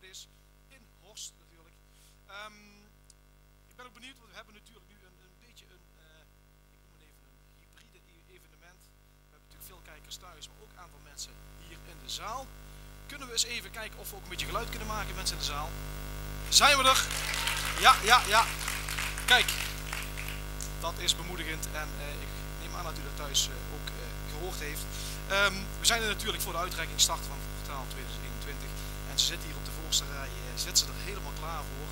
gehouden is in Horst natuurlijk. Ik ben ook benieuwd, want we hebben natuurlijk nu een beetje een, ik noem het even een hybride evenement. We hebben natuurlijk veel kijkers thuis, maar ook een aantal mensen hier in de zaal. Kunnen we eens even kijken of we ook een beetje geluid kunnen maken, mensen in de zaal? Zijn we er? Ja. Kijk, dat is bemoedigend en ik neem aan dat u dat thuis ook gehoord heeft. We zijn er natuurlijk voor de uitreiking start van het kwartaal 2021 en ze zit hier op de voorste rij, zit ze er helemaal klaar voor.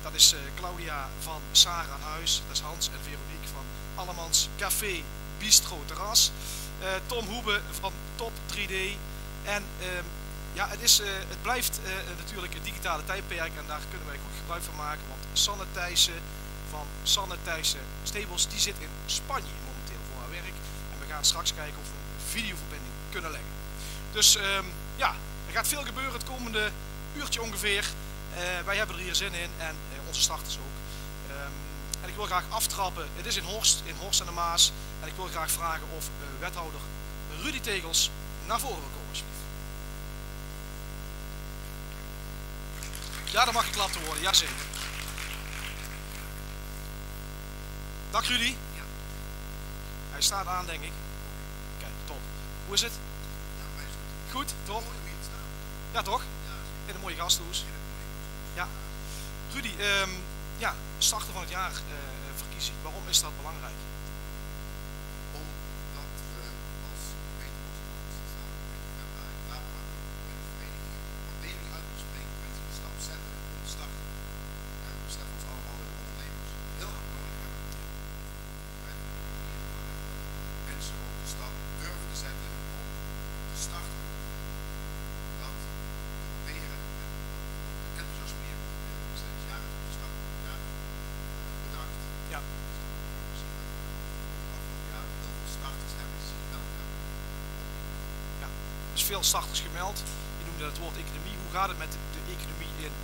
Dat is Claudia van Sarah aan Huis, dat is Hans en Veronique van Allemans Café Bistro Terras, Tom Hoebe van Top 3D en ja, het blijft natuurlijk het digitale tijdperk en daar kunnen wij goed gebruik van maken, want Sanne Thijssen van Sanne Thijssen Stables die zit in Spanje momenteel voor haar werk en we gaan straks kijken of we een videoverbinding kunnen leggen. Dus ja, er gaat veel gebeuren het komende uurtje ongeveer. Wij hebben er hier zin in en onze starters ook. En ik wil graag aftrappen, het is in Horst en de Maas. En ik wil graag vragen of wethouder Rudy Tegels naar voren wil komen alsjeblieft. Ja, dat mag geklapt worden, jazeker. Dag Rudy. Ja. Hij staat aan denk ik. Kijk, top. Hoe is het? Ja, mij is het goed, top? Ja, toch? In een mooie gasthoes. Ja. Rudy, ja, starten van het jaar verkiezing. Waarom is dat belangrijk? Omdat we als gemeente Horst samen met de vereniging waardering uit moeten spreken voor mensen die de stap zetten om te starten. We beseffen ons allemaal dat ondernemers heel erg nodig hebben. Mensen ook de stap durven te zetten om te starten. Dat te proberen. En dat zoals meer steeds jaren te starten. Ja, bedacht. Ja. Ja, dus veel starters gemeld. Je noemde het woord economie. Hoe gaat het met de economie in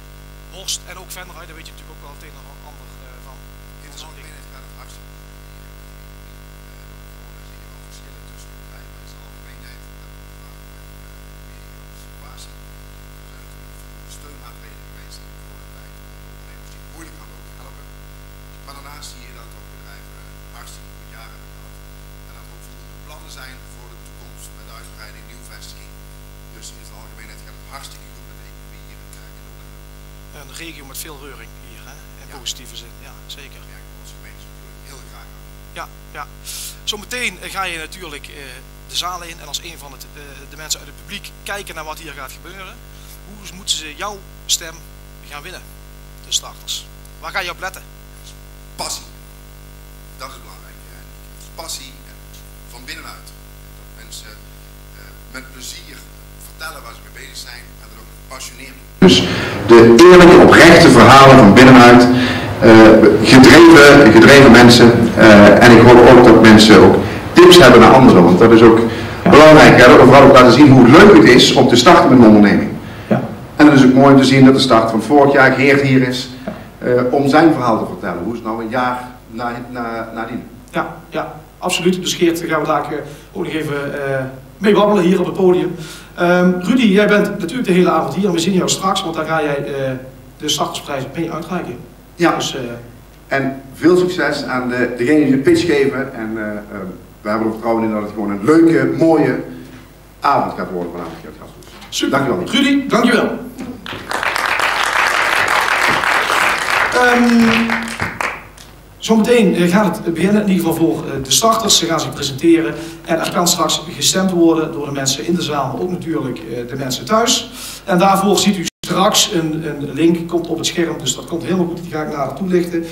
Horst en ook verder uit? Daar weet je natuurlijk ook wel het een en ander van. In het algemeenheid gaat het hartstikke goed. Corona zie je wel verschillen tussen de bedrijven, maar in zijn algemeenheid vaak meer economische situatie. Er zijn natuurlijk steunmaatregelen geweest in de coronatijd om de ondernemers die het moeilijk hadden ook te helpen. Maar daarnaast zie je dat ook bedrijven hartstikke goed jaar hebben gehad. En dat er ook voldoende plannen zijn voor de toekomst met de uitbreiding, nieuwe vestiging. Dus in zijn algemeenheid gaat het hartstikke goed met de economie hier in Noord-Limburg. Een regio met veel reuring hier, hè? In positieve zin. Ja, zeker. Ja, onze gemeente natuurlijk heel graag aan. Ja. Zometeen ga je natuurlijk de zaal in en als een van de mensen uit het publiek kijken naar wat hier gaat gebeuren. Hoe moeten ze jouw stem gaan winnen? De starters. Waar ga je op letten? Passie. Dat is belangrijk. Passie van binnenuit. Dat mensen met plezier vertellen waar ze mee bezig zijn en dat ook gepassioneerd doen. Dus de eerlijke, oprechte verhalen van binnenuit. Gedreven mensen. En ik hoop ook dat mensen ook tips hebben naar anderen. Want dat is ook belangrijk. Hè? Dat we vooral ook laten zien hoe leuk het is om te starten met een onderneming. Ja. En het is ook mooi om te zien dat de start van vorig jaar Geert hier is. Om zijn verhaal te vertellen. Hoe is het nou een jaar nadien? Ja, absoluut. Dus Geert, gaan we daar ook nog even mee babbelen hier op het podium. Rudy, jij bent natuurlijk de hele avond hier en we zien jou straks, want dan ga jij de startersprijs mee uitreiken. Ja, dus, en veel succes aan degenen die de pitch geven. En we hebben er vertrouwen in dat het gewoon een leuke, mooie avond gaat worden vanavond. Super. Dankjewel. Rudy, dankjewel. Zometeen gaat het beginnen, in ieder geval voor de starters. Ze gaan zich presenteren en er kan straks gestemd worden door de mensen in de zaal, maar ook natuurlijk de mensen thuis. En daarvoor ziet u straks een link, komt op het scherm, dus dat komt helemaal goed, die ga ik nader toelichten.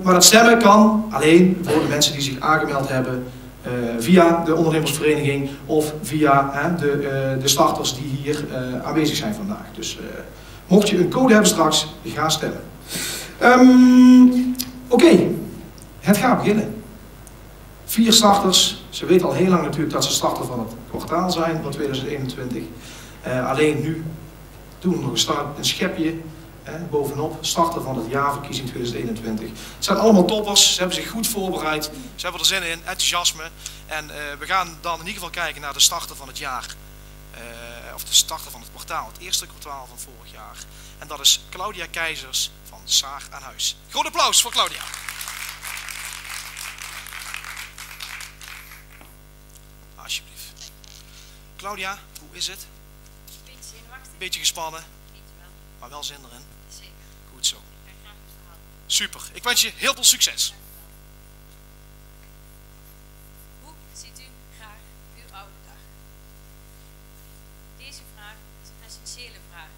Maar dat stemmen kan alleen voor de mensen die zich aangemeld hebben via de ondernemersvereniging of via de starters die hier aanwezig zijn vandaag. Dus mocht je een code hebben straks, ga stemmen. Oké, het gaat beginnen. 4 starters. Ze weten al heel lang natuurlijk dat ze starter van het kwartaal zijn van 2021. Alleen nu doen we nog een schepje bovenop. Starter van het jaarverkiezing 2021. Het zijn allemaal toppers. Ze hebben zich goed voorbereid. Ze hebben er zin in, enthousiasme. En we gaan dan in ieder geval kijken naar de starter van het jaar. of de starter van het kwartaal, het eerste kwartaal van vorig jaar. En dat is Claudia Keizers van Saar aan Huis. Groot applaus voor Claudia. Alsjeblieft. Claudia, hoe is het? Beetje zenuwachtig. Beetje gespannen, Wel. maar wel zin erin. Zeker. Goed zo. Ik ga graag het verhaal. Super. Ik wens je heel veel succes. Hoe ziet u graag uw oude dag? Deze vraag is een essentiële vraag.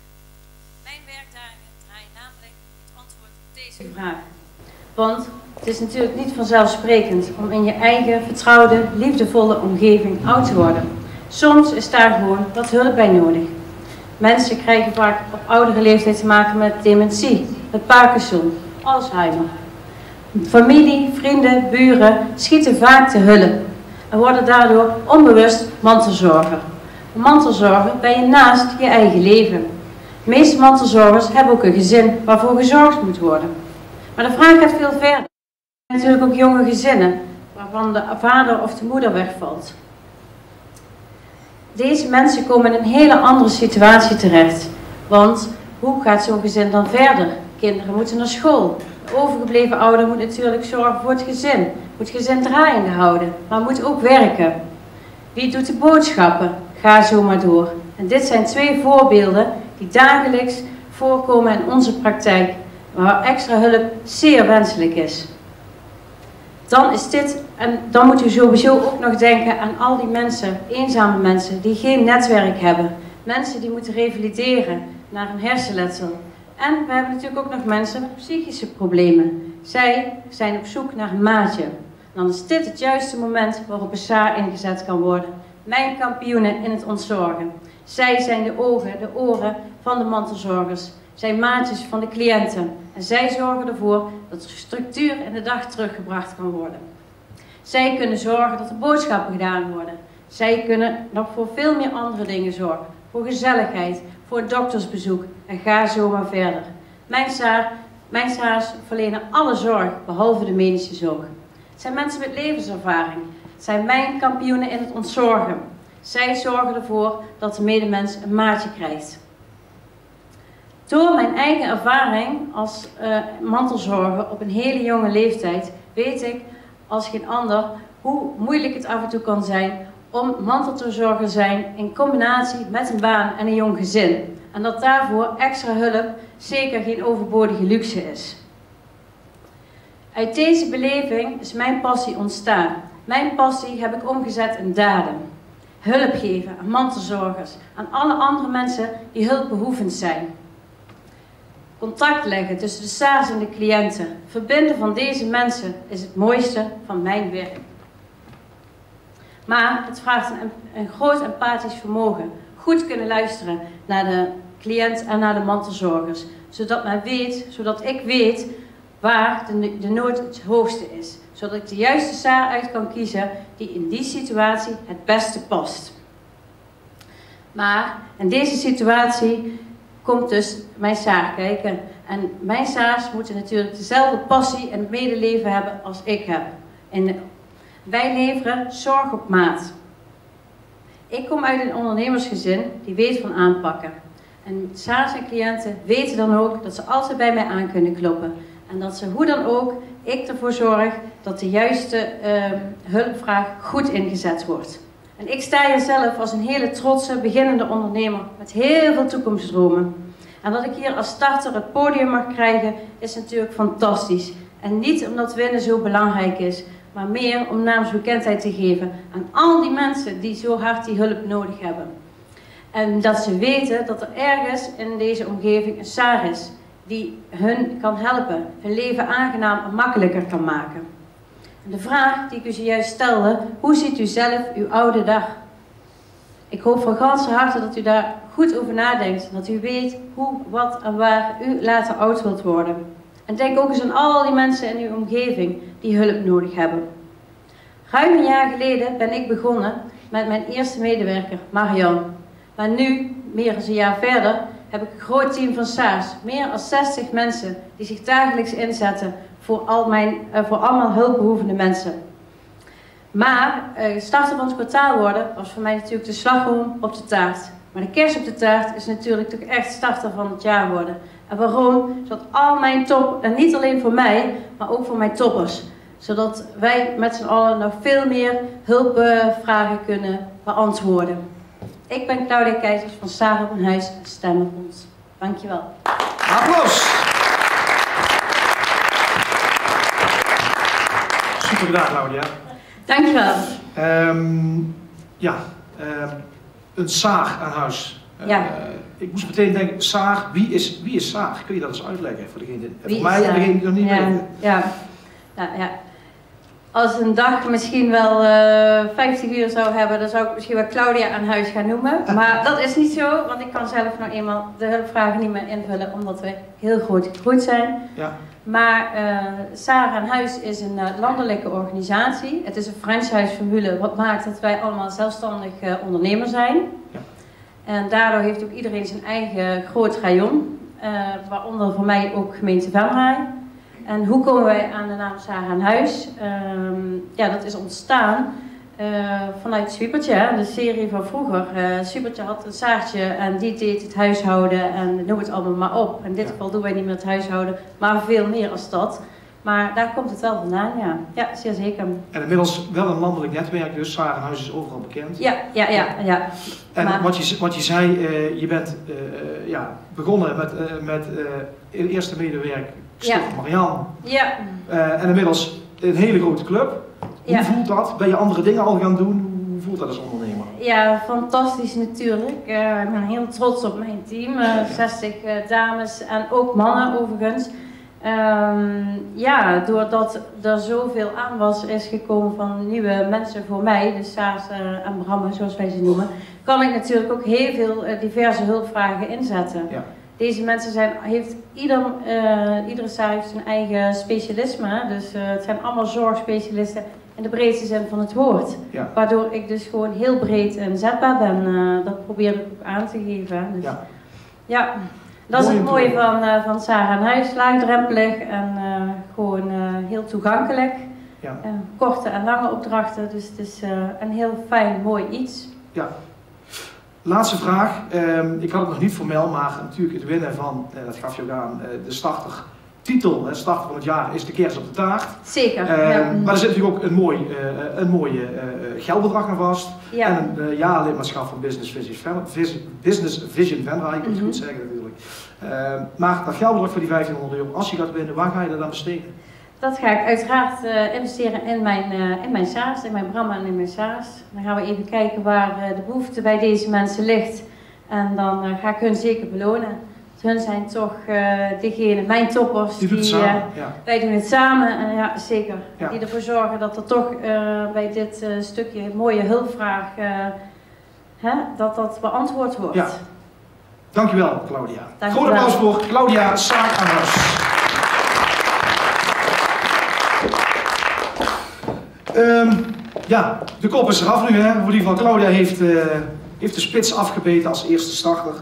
Mijn werkdagen draaien namelijk het antwoord op deze vraag. Want het is natuurlijk niet vanzelfsprekend om in je eigen vertrouwde, liefdevolle omgeving oud te worden. Soms is daar gewoon wat hulp bij nodig. Mensen krijgen vaak op oudere leeftijd te maken met dementie, met Parkinson, Alzheimer. Familie, vrienden, buren schieten vaak te hulp en worden daardoor onbewust mantelzorger. Een mantelzorger ben je naast je eigen leven. De meeste mantelzorgers hebben ook een gezin waarvoor gezorgd moet worden. Maar de vraag gaat veel verder. Er zijn natuurlijk ook jonge gezinnen waarvan de vader of de moeder wegvalt. Deze mensen komen in een hele andere situatie terecht. Want hoe gaat zo'n gezin dan verder? Kinderen moeten naar school. De overgebleven ouder moet natuurlijk zorgen voor het gezin. Moet het gezin draaiende houden, maar moet ook werken. Wie doet de boodschappen? Ga zo maar door. En dit zijn twee voorbeelden die dagelijks voorkomen in onze praktijk, waar extra hulp zeer wenselijk is. Dan moet u sowieso ook nog denken aan al die mensen, eenzame mensen, die geen netwerk hebben. Mensen die moeten revalideren naar een hersenletsel. En we hebben natuurlijk ook nog mensen met psychische problemen. Zij zijn op zoek naar een maatje. Dan is dit het juiste moment waarop een SAAR ingezet kan worden. Mijn kampioenen in het ontzorgen. Zij zijn de ogen, de oren van de mantelzorgers. Zijn maatjes van de cliënten. En zij zorgen ervoor dat er structuur in de dag teruggebracht kan worden. Zij kunnen zorgen dat er boodschappen gedaan worden. Zij kunnen nog voor veel meer andere dingen zorgen. Voor gezelligheid, voor een doktersbezoek en ga zo maar verder. Mijn SAAR's verlenen alle zorg behalve de medische zorg. Het zijn mensen met levenservaring. Het zijn mijn kampioenen in het ontzorgen. Zij zorgen ervoor dat de medemens een maatje krijgt. Door mijn eigen ervaring als mantelzorger op een hele jonge leeftijd weet ik als geen ander hoe moeilijk het af en toe kan zijn om mantelzorger te zijn in combinatie met een baan en een jong gezin. En dat daarvoor extra hulp zeker geen overbodige luxe is. Uit deze beleving is mijn passie ontstaan. Mijn passie heb ik omgezet in daden. Hulp geven aan mantelzorgers, aan alle andere mensen die hulpbehoevend zijn. Contact leggen tussen de SAAR's en de cliënten. Verbinden van deze mensen is het mooiste van mijn werk. Maar het vraagt een groot empathisch vermogen. Goed kunnen luisteren naar de cliënt en naar de mantelzorgers. Zodat ik weet waar de nood het hoogste is. Zodat ik de juiste SAAR uit kan kiezen die in die situatie het beste past. Maar in deze situatie komt dus mijn SAAR kijken. En mijn SAAR's moeten natuurlijk dezelfde passie en medeleven hebben als ik heb. En wij leveren zorg op maat. Ik kom uit een ondernemersgezin die weet van aanpakken. En SAAR's en cliënten weten dan ook dat ze altijd bij mij aan kunnen kloppen. En dat ze hoe dan ook, ik ervoor zorg dat de juiste hulpvraag goed ingezet wordt. En ik sta hier zelf als een hele trotse, beginnende ondernemer met heel veel toekomstdromen. En dat ik hier als starter het podium mag krijgen is natuurlijk fantastisch. En niet omdat winnen zo belangrijk is, maar meer om naamsbekendheid te geven aan al die mensen die zo hard die hulp nodig hebben. En dat ze weten dat er ergens in deze omgeving een SAAR is die hun kan helpen, hun leven aangenaam en makkelijker kan maken. En de vraag die ik u zojuist stelde, hoe ziet u zelf uw oude dag? Ik hoop van ganse harte dat u daar goed over nadenkt, dat u weet hoe, wat en waar u later oud wilt worden. En denk ook eens aan al die mensen in uw omgeving die hulp nodig hebben. Ruim een jaar geleden ben ik begonnen met mijn eerste medewerker, Marianne. Maar nu, meer dan een jaar verder, heb ik een groot team van SAAR's. Meer dan 60 mensen die zich dagelijks inzetten voor allemaal hulpbehoevende mensen. Maar starten van het kwartaal worden was voor mij natuurlijk de slagroom op de taart. Maar de kers op de taart is natuurlijk toch echt starter van het jaar worden. En waarom? Zodat al mijn top, en niet alleen voor mij, maar ook voor mijn toppers. Zodat wij met z'n allen nog veel meer hulpvragen kunnen beantwoorden. Ik ben Claudia Keizers van Sarah van Huis Stemmenfonds. Dankjewel. Applaus! Super gedaan, Claudia. Dankjewel. Een Saar aan huis. Ja. Ik moest meteen denken, Saar, wie is Saar? Kun je dat eens uitleggen voor degene, voor mij is, en degene die nog niet weten? Ja. Als een dag misschien wel 50 uur zou hebben, dan zou ik misschien wel Claudia aan huis gaan noemen. Maar dat is niet zo, want ik kan zelf nou eenmaal de hulpvragen niet meer invullen, omdat we heel groot gegroeid zijn. Ja. Maar Sarah aan Huis is een landelijke organisatie. Het is een franchise-formule, wat maakt dat wij allemaal zelfstandig ondernemer zijn. Ja. En daardoor heeft ook iedereen zijn eigen groot rayon, waaronder voor mij ook gemeente Venray. En hoe komen wij aan de naam Sarah aan Huis? Dat is ontstaan vanuit Supertje, hè? De serie van vroeger. Supertje had een Saartje en die deed het huishouden en noem het allemaal maar op. In dit geval doen wij niet meer het huishouden, maar veel meer als dat. Maar daar komt het wel vandaan, ja. Ja, zeer zeker. En inmiddels wel een landelijk netwerk, dus Sarah aan Huis is overal bekend. Ja. En maar wat je zei, je bent begonnen met eerste medewerk Stichting Marianne. Ja. En inmiddels een hele grote club. Hoe voelt dat? Ben je andere dingen al gaan doen? Hoe voelt dat als ondernemer? Ja, fantastisch natuurlijk. Ik ben heel trots op mijn team. 60 dames en ook mannen overigens. Doordat er zoveel aanwas is gekomen van nieuwe mensen voor mij, dus Saars en Brammen zoals wij ze noemen, kan ik natuurlijk ook heel veel diverse hulpvragen inzetten. Ja. Deze mensen iedere Saar heeft zijn eigen specialisme, dus het zijn allemaal zorgspecialisten in de breedste zin van het woord. Ja. Waardoor ik dus gewoon heel breed inzetbaar ben, dat probeer ik ook aan te geven. Dus, ja. Dat is het mooie van Sarah aan Huis, laagdrempelig en gewoon heel toegankelijk. Ja. Korte en lange opdrachten, dus het is een heel fijn, mooi iets. Ja. Laatste vraag. Ik had het nog niet formeel, maar natuurlijk het winnen van, dat gaf je ook aan, de startertitel, het starter van het jaar is de kers op de taart. Zeker. Maar er zit natuurlijk ook een mooie geldbedrag aan vast. Ja. En een jaarlidmaatschap van Business Vision Venray, ik moet het goed zeggen natuurlijk. Maar dat geldbedrag voor die €1500, als je gaat winnen, waar ga je dat aan besteden? Dat ga ik uiteraard investeren in mijn SAAS, in mijn Brammen en in mijn SAAS. Dan gaan we even kijken waar de behoefte bij deze mensen ligt. En dan ga ik hun zeker belonen. Hun zijn toch mijn toppers. Wij doen het samen, ja zeker. Ja. Die ervoor zorgen dat er toch bij dit stukje mooie hulpvraag, dat beantwoord wordt. Ja. Dankjewel Claudia. Dankjewel. Groot applaus voor Claudia Saar aan Huis. De kop is eraf nu, hè. In ieder geval Claudia heeft de spits afgebeten als eerste starter.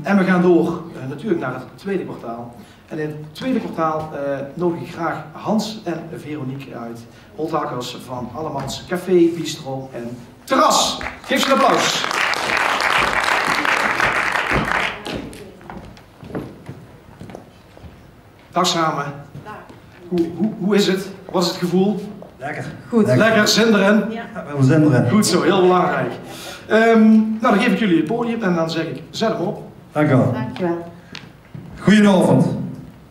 En we gaan door natuurlijk naar het tweede kwartaal. En in het tweede kwartaal nodig ik graag Hans en Veronique uit. Holtakers van Allemans Café, Bistro en Terras. Geef ze een applaus. Dag samen. Hoe is het? Wat is het gevoel? Lekker. Goed. Lekker, zin erin? Ja, we zijn erin. Goed zo, heel belangrijk. Dan geef ik jullie het podium en dan zeg ik, zet hem op. Dankjewel. Dankjewel. Goedenavond.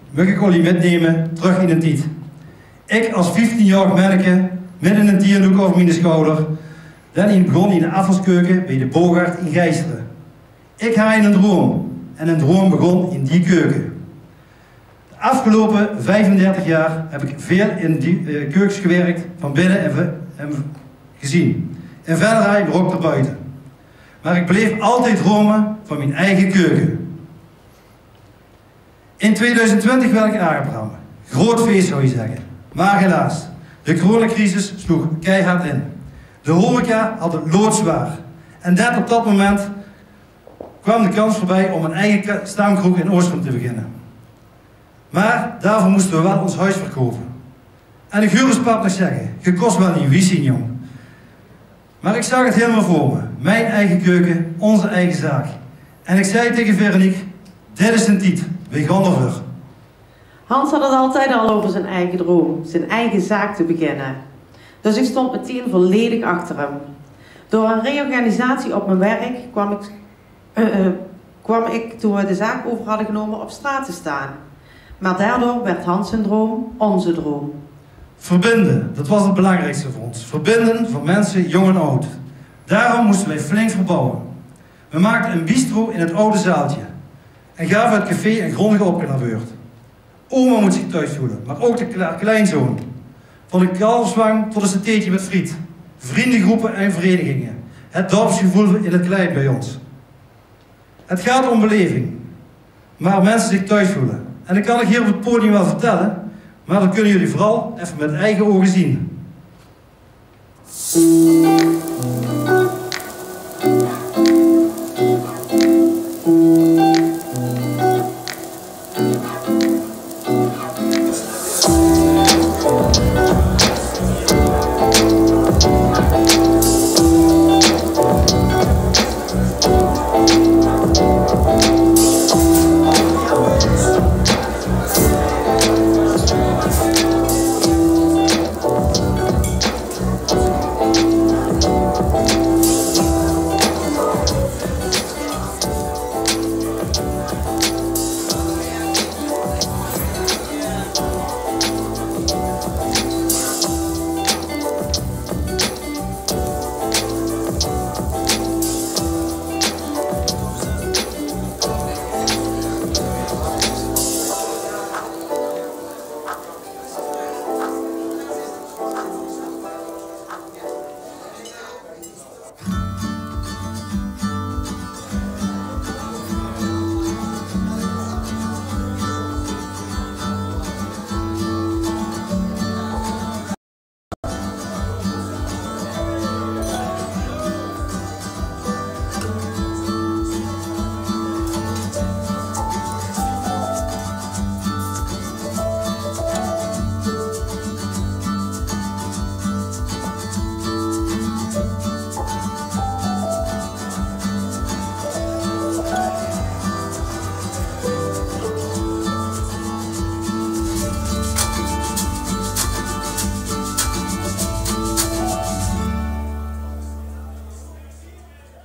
Mag ik jullie metnemen terug in de tijd? Ik als 15-jarig manneke, met een tierdoek over mijn schouder, dan begon in de afvalskeuken bij de Bogaert in Gijsteren. Ik had een droom en een droom begon in die keuken. De afgelopen 35 jaar heb ik veel in die keukens gewerkt, van binnen en gezien. En verder maar ook erbuiten. Maar ik bleef altijd dromen van mijn eigen keuken. In 2020 werd ik aangebracht. Groot feest zou je zeggen. Maar helaas, de coronacrisis sloeg keihard in. De horeca had het loodzwaar. En net op dat moment kwam de kans voorbij om een eigen stamkroeg in Oostrum te beginnen. Maar daarvoor moesten we wel ons huis verkopen. En de huurderspartners zeggen, je kost wel niet wissing, jong. Maar ik zag het helemaal voor me. Mijn eigen keuken, onze eigen zaak. En ik zei tegen Veronique, dit is een tijd, we gaan ervoor. Hans had het altijd al over zijn eigen droom, zijn eigen zaak te beginnen. Dus ik stond meteen volledig achter hem. Door een reorganisatie op mijn werk kwam ik, toen we de zaak over hadden genomen, op straat te staan. Maar daardoor werd Hans zijn droom onze droom. Verbinden, dat was het belangrijkste voor ons. Verbinden van mensen, jong en oud. Daarom moesten wij flink verbouwen. We maakten een bistro in het oude zaaltje. En gaven het café een grondige opknapbeurt. Oma moet zich thuis voelen, maar ook de kleinzoon. Van de kalfswang tot een satéetje met friet. Vriendengroepen en verenigingen. Het dorpsgevoel in het klein bij ons. Het gaat om beleving. Maar mensen zich thuis voelen. En dat kan ik hier op het podium wel vertellen. Maar dat kunnen jullie vooral even met eigen ogen zien.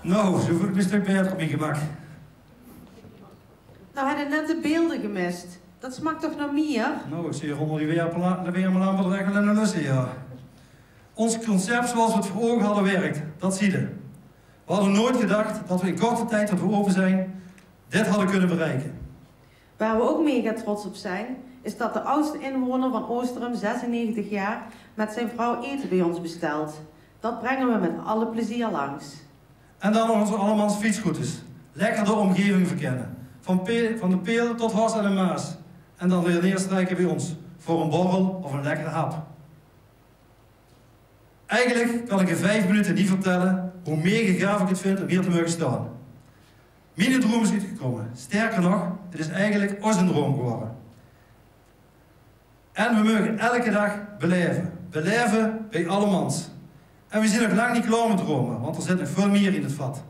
Nou, zo voel ik me een stuk beter op mijn gemak. Nou, hadden net de beelden gemist. Dat smaakt toch naar meer? Nou, ik zie hier onder die weerman bedreigelen en de lussen, ja. Ons concept zoals we het voor ogen hadden werkt, dat zie je. We hadden nooit gedacht dat we in korte tijd dat we open zijn, dit hadden kunnen bereiken. Waar we ook mega trots op zijn, is dat de oudste inwoner van Oosterum, 96 jaar, met zijn vrouw eten bij ons bestelt. Dat brengen we met alle plezier langs. En dan nog onze allemans fietsroutes. Lekker de omgeving verkennen. Van de Peel tot Horst en de Maas. En dan weer neerstrijken bij ons. Voor een borrel of een lekkere hap. Eigenlijk kan ik in 5 minuten niet vertellen hoe mega gaaf ik het vind om hier te mogen staan. Mijn droom is uitgekomen. Sterker nog, het is eigenlijk onze droom geworden. En we mogen elke dag beleven. Beleven bij allemans. En we zijn nog lang niet klaar met dromen, want er zit nog veel meer in het vat.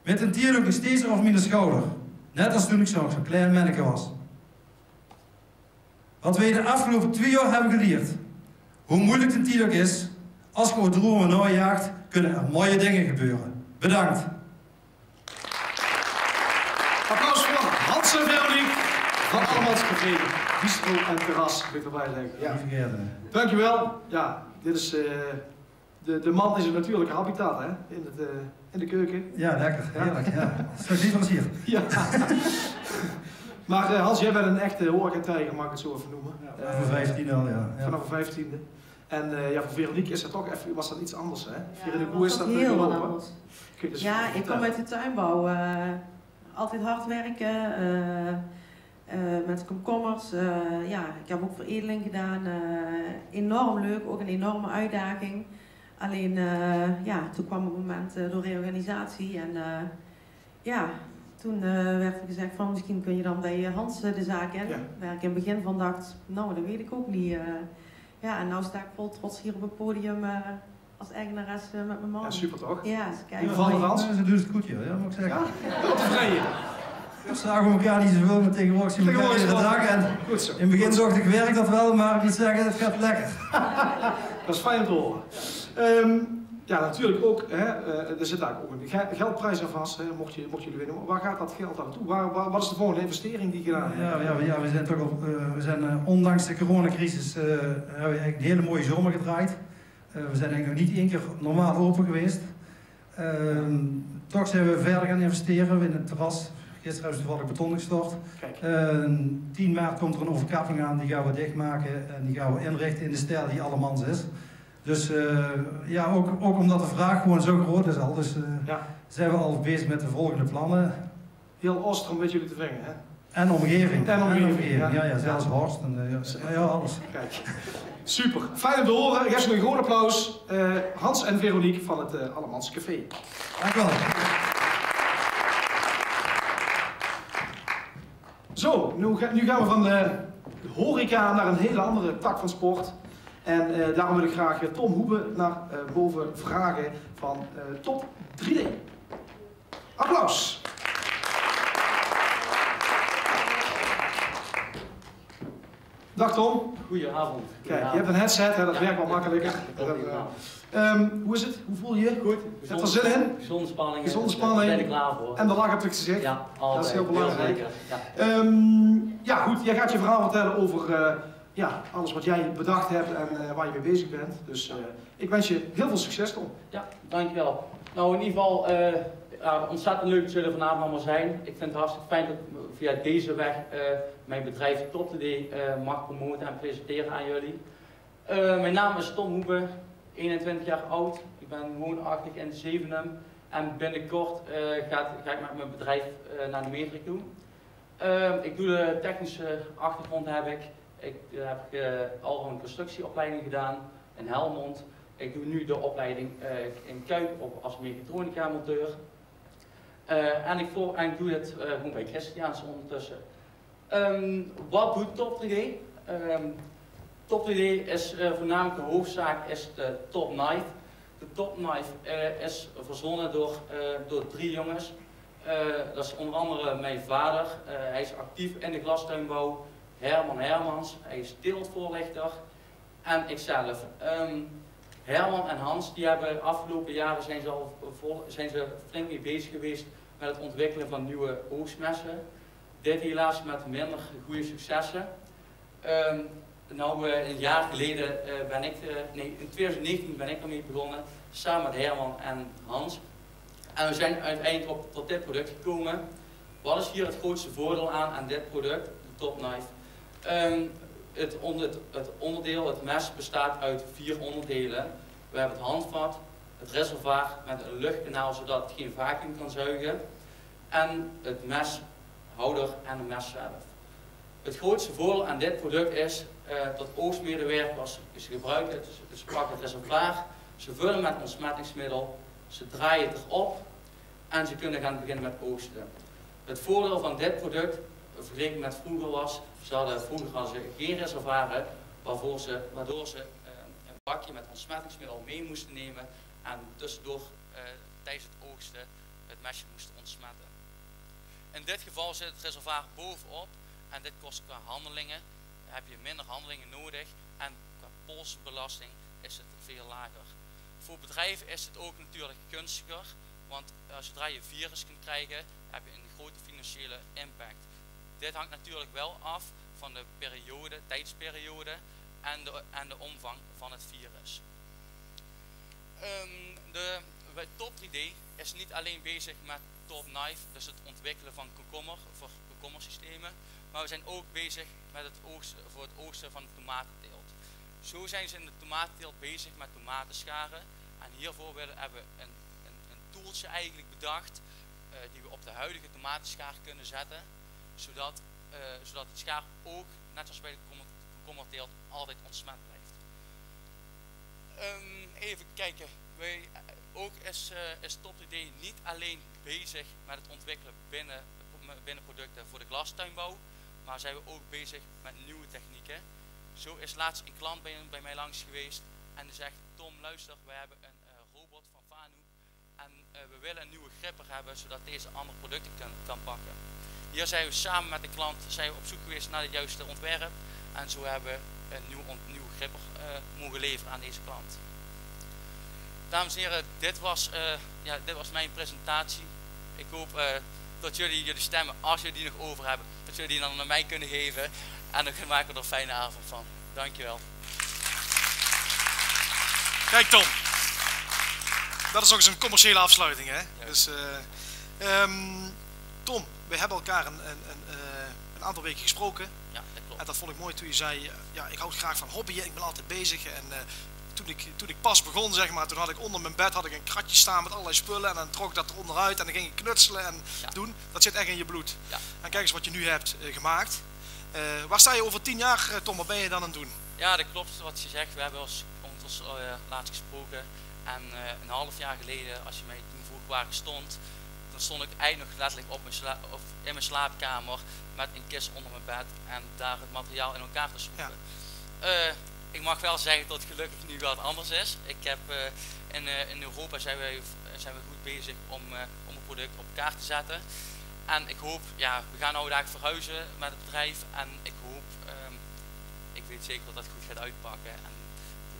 Met een tier nog steeds over mijn schouder. Net als toen ik nog zo'n klein manneke was. Wat wij de afgelopen 2 jaar hebben geleerd. Hoe moeilijk de tier ook is, als je dromen najaagt, kunnen er mooie dingen gebeuren. Bedankt. Applaus voor Hans en Veronique van Allemans Café, Bistro en Terras, moet ik erbij zeggen. Ja. Niet vergeten. Dankjewel. Ja, dit is de man is een natuurlijke habitat, hè? In de keuken. Ja, lekker. Heerlijk. Ja. Zo liever als hier. Ja. Maar Hans, jij bent een echte horecatijger, mag ik het zo even noemen. Ja, vanaf 15 al, ja. Vanaf de 15e. En ja, voor Veronique is het toch even, was dat iets anders, hè? Veronique, hoe dat is dat heel wat gelopen? anders. Dus Ja, ik kom uit de tuinbouw. Altijd hard werken. Met komkommers. Ja, ik heb ook veredeling gedaan. Enorm leuk, ook een enorme uitdaging. Alleen, ja, toen kwam het moment door reorganisatie en ja, toen werd er gezegd van misschien kun je dan bij Hans de zaak in. Ja. Waar ik in het begin van dacht, nou dat weet ik ook niet. Ja, en nou sta ik vol trots hier op het podium als eigenares met mijn man. Ja, super toch? Ja, is Hoe kijk. valt het, Hans? Ze doen het goed, ja, moet ik zeggen. Ja? Heel tevreden. We zagen elkaar niet zoveel, maar tegenwoordig zien we elkaar iedere dag. En Goed zo. in het begin dacht ik, werkt dat wel, maar ik moet zeggen, het gaat lekker. Dat is fijn om te horen. Ja, natuurlijk ook, hè, er zit daar ook een geldprijs aan vast, hè, mocht jullie winnen. Maar waar gaat dat geld aan naartoe? Wat is de volgende investering die gedaan hebt? Ja, we zijn toch op, ondanks de coronacrisis hebben we eigenlijk een hele mooie zomer gedraaid. We zijn eigenlijk nog niet één keer normaal open geweest. Toch zijn we verder gaan investeren in het terras. Gisteren hebben ze toevallig beton gestort. 10 maart komt er een overkapping aan, die gaan we dichtmaken en die gaan we inrichten in de stijl die allemans is. Dus ja, ook omdat de vraag gewoon zo groot is al, dus zijn we al bezig met de volgende plannen. Heel Oostrom weet jullie te brengen, hè? En omgeving. Ja, zelfs Horst en ja, alles. Kijk, super. Fijn om te horen. Geef ze een groot applaus. Hans en Veronique van het Allemans Café. Dank u wel. Zo, nu gaan we van de horeca naar een hele andere tak van sport. En daarom wil ik graag Tom Hoebe naar boven vragen van Top 3D. Applaus! Dag Tom. Goedenavond. Kijk, je hebt een headset, hè, dat werkt wel makkelijker. Hoe is het? Hoe voel je je? Goed. Heb je er zin in? Gezonde spanning. Gezonde spanning. Daar ben ik klaar voor. En de lach heb ik gezegd. Ja, altijd. Dat is heel belangrijk. Ja. Ja goed, jij gaat je verhaal vertellen over alles wat jij bedacht hebt en waar je mee bezig bent. Dus ik wens je heel veel succes, Tom. Ja, dankjewel. Nou, in ieder geval, ontzettend leuk dat jullie er vanavond allemaal zijn. Ik vind het hartstikke fijn dat ik via deze weg mijn bedrijf Top 3D mag promoten en presenteren aan jullie. Mijn naam is Tom Hoebe, 21 jaar oud. Ik ben woonachtig in Zevenum en binnenkort ga ik met mijn bedrijf naar de Meetrik toe. Ik doe de technische achtergrond heb ik. Ik heb al een constructieopleiding gedaan in Helmond. Ik doe nu de opleiding in Kuik als mechatronica monteur. En ik doe dit gewoon bij Christiaans ondertussen. Wat doet Top 3D? Top 3D is voornamelijk de hoofdzaak is de Top Knife. De Top Knife is verzonnen door 3 jongens. Dat is onder andere mijn vader. Hij is actief in de glastuinbouw. Herman Hermans, hij is teeltvoorlichter. En ikzelf. Herman en Hans, die hebben afgelopen jaren zijn ze flink mee bezig geweest met het ontwikkelen van nieuwe oogstmessen. Dit helaas met minder goede successen. Een jaar geleden in 2019 ben ik ermee begonnen, samen met Herman en Hans. En we zijn uiteindelijk tot dit product gekomen. Wat is hier het grootste voordeel aan dit product, de Top Knife? Het mes bestaat uit 4 onderdelen. We hebben het handvat, het reservoir met een luchtkanaal zodat het geen vacuüm kan zuigen. En het meshouder en de mes zelf. Het grootste voordeel aan dit product is dat oogstmedewerkers gebruiken het. Ze pakken het reservoir, ze vullen met ontsmettingsmiddel, ze draaien het erop en ze kunnen gaan beginnen met oogsten. Het voordeel van dit product, vergeleken met vroeger was, vroeger hadden ze geen reservoiren, waardoor ze een bakje met ontsmettingsmiddel mee moesten nemen en tussendoor tijdens het oogsten het mesje moesten ontsmetten. In dit geval zit het reservoir bovenop en dit kost qua handelingen, heb je minder handelingen nodig en qua polsbelasting is het veel lager. Voor bedrijven is het ook natuurlijk gunstiger, want zodra je virus kunt krijgen, heb je een grote financiële impact. Dit hangt natuurlijk wel af van de tijdsperiode en de omvang van het virus. Top 3D is niet alleen bezig met Top Knife, dus het ontwikkelen van komkommersystemen, maar we zijn ook bezig met het oogsten van de tomatenteelt. Zo zijn ze in de tomatenteelt bezig met tomatenscharen en hiervoor hebben we een toeltje eigenlijk bedacht die we op de huidige tomatenschaar kunnen zetten, zodat het schaar ook, net zoals bij de komkommerteelt, altijd ontsmet blijft. Even kijken, ook is Top 3D niet alleen bezig met het ontwikkelen binnen producten voor de glastuinbouw, maar zijn we ook bezig met nieuwe technieken. Zo is laatst een klant bij mij langs geweest en die zegt: Tom, luister, we hebben een robot van Fanu en we willen een nieuwe gripper hebben zodat deze andere producten kan pakken. Hier zijn we samen met de klant op zoek geweest naar het juiste ontwerp en zo hebben we een nieuwe gripper mogen leveren aan deze klant. Dames en heren, dit was mijn presentatie. Ik hoop dat jullie stemmen, als jullie die nog over hebben, dat jullie die dan naar mij kunnen geven. En dan maken we er een fijne avond van. Dankjewel. Kijk Tom, dat is ook eens een commerciële afsluiting, hè? Ja. Dus, Tom, we hebben elkaar een aantal weken gesproken. Ja, dat klopt. En dat vond ik mooi toen je zei, ja, ik hou graag van hobbyen, ik ben altijd bezig. En toen ik pas begon, zeg maar, toen had ik onder mijn bed een kratje staan met allerlei spullen. En dan trok ik dat er onderuit en dan ging ik knutselen en doen. Dat zit echt in je bloed. Ja. En kijk eens wat je nu hebt gemaakt. Waar sta je over 10 jaar, Tom? Wat ben je dan aan het doen? Ja, dat klopt wat je zegt. We hebben ons laatst gesproken. En een half jaar geleden, als je mij toen vroeg waar ik stond, dan stond ik eigenlijk nog letterlijk in mijn slaapkamer met een kist onder mijn bed en daar het materiaal in elkaar te schroeven. Ja. Ik mag wel zeggen dat het gelukkig nu wat anders is. Ik heb, in Europa zijn we goed bezig om een product op kaart te zetten. En ik hoop, ja, we gaan nou daar verhuizen met het bedrijf en ik hoop, ik weet zeker dat het goed gaat uitpakken. En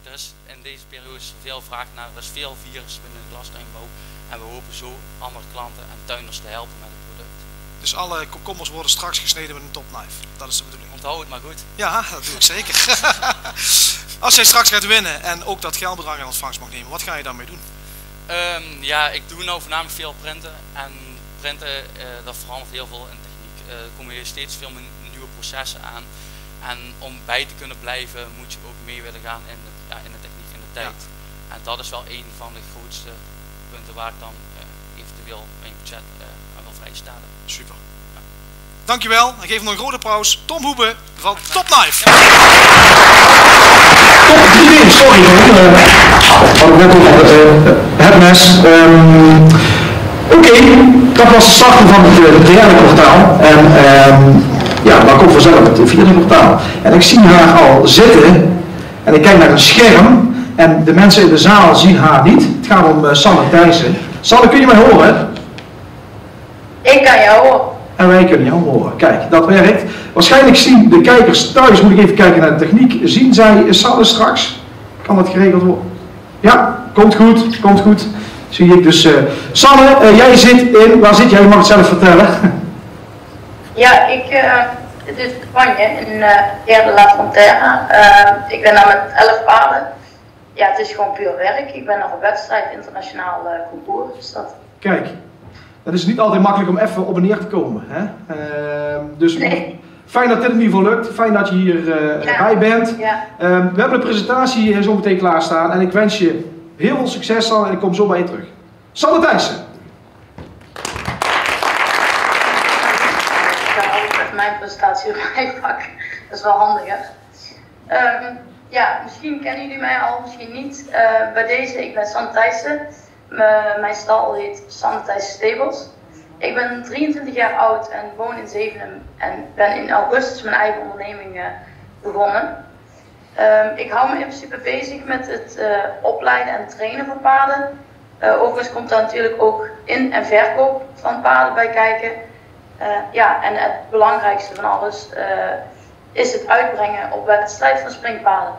er is in deze periode veel vraag naar, er is veel virus binnen de glastuinbouw en we hopen zo andere klanten en tuinders te helpen met het product. Dus alle komkommers worden straks gesneden met een topknife, dat is de bedoeling. Onthoud het maar goed. Ja, dat doe ik zeker. Als jij straks gaat winnen en ook dat geldbedrag in ontvangst mag nemen, wat ga je daarmee doen? Ja, ik doe nou voornamelijk veel printen en printen, dat verandert heel veel in techniek. Er komen steeds veel nieuwe processen aan en om bij te kunnen blijven moet je ook mee willen gaan in de techniek, in de tijd. Ja. En dat is wel een van de grootste punten waar ik dan eventueel mijn budget aan wil vrijstellen. Super. Ja. Dankjewel en geef hem nog een groot applaus. Tom Hoebe van Topknife. Ja. Sorry, had ik net over het mes. Oké, dat was de start van het derde kwartaal. En ja, maar komt vanzelf het vierde kwartaal. En ik zie haar al zitten en ik kijk naar een scherm en de mensen in de zaal zien haar niet. Het gaat om Sanne Thijssen. Sanne, kun je mij horen? Ik kan jou horen. En wij kunnen jou horen. Kijk, dat werkt. Waarschijnlijk zien de kijkers thuis, moet ik even kijken naar de techniek, zien zij Sanne straks? Kan dat geregeld worden? Ja, komt goed, komt goed. Zie ik dus. Sanne, jij zit in, waar zit jij? Je mag het zelf vertellen. Ja, het is Spanje in Derde La Frontera. Ik ben daar met 11 paarden. Ja, het is gewoon puur werk. Ik ben nog op wedstrijd, internationaal concours. Dus dat... Kijk, dat is niet altijd makkelijk om even op en neer te komen. Hè? Dus nee. Fijn dat dit in ieder geval lukt. Fijn dat je hier bij bent. Ja. We hebben de presentatie zo meteen klaarstaan. En ik wens je heel veel succes, Sanne, en ik kom zo bij je terug. Sanne Thijssen. Ik ga ook met mijn presentatie erbij pakken. Dat is wel handiger. Ja, misschien kennen jullie mij al, misschien niet. Bij deze, ik ben Sanne Thijssen. Mijn stal heet Sanne Thijssen Stables. Ik ben 23 jaar oud en woon in Zevenum en ben in augustus mijn eigen onderneming begonnen. Ik hou me in principe bezig met het opleiden en trainen van paarden. Overigens komt daar natuurlijk ook in- en verkoop van paarden bij kijken. Ja, en het belangrijkste van alles is het uitbrengen op wedstrijd van springpaarden.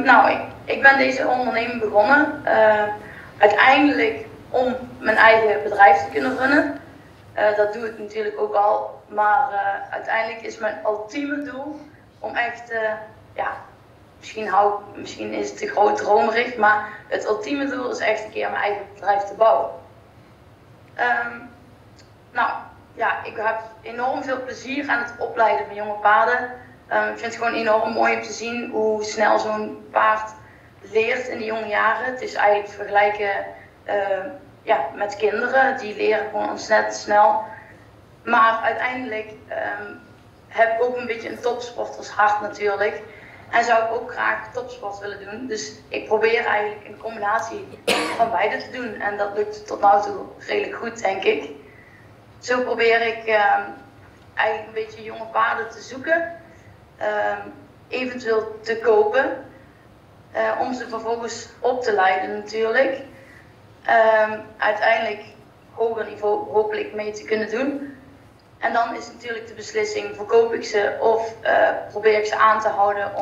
Nou, ik ben deze onderneming begonnen uiteindelijk om mijn eigen bedrijf te kunnen runnen. Dat doe ik natuurlijk ook al, maar uiteindelijk is mijn ultieme doel om echt, ja, misschien is het te groot dromerig, maar het ultieme doel is echt een keer mijn eigen bedrijf te bouwen. Nou, ja, ik heb enorm veel plezier aan het opleiden van jonge paarden. Ik vind het gewoon enorm mooi om te zien hoe snel zo'n paard leert in de jonge jaren. Het is eigenlijk te vergelijken ja, met kinderen, die leren gewoon ontzettend snel. Maar uiteindelijk heb ik ook een beetje een topsportershart natuurlijk. En zou ik ook graag topsport willen doen. Dus ik probeer eigenlijk een combinatie van beide te doen. En dat lukt tot nu toe redelijk goed, denk ik. Zo probeer ik eigenlijk een beetje jonge paarden te zoeken. Eventueel te kopen. om ze vervolgens op te leiden natuurlijk. Uiteindelijk hoger niveau hopelijk mee te kunnen doen. En dan is natuurlijk de beslissing, verkoop ik ze of probeer ik ze aan te houden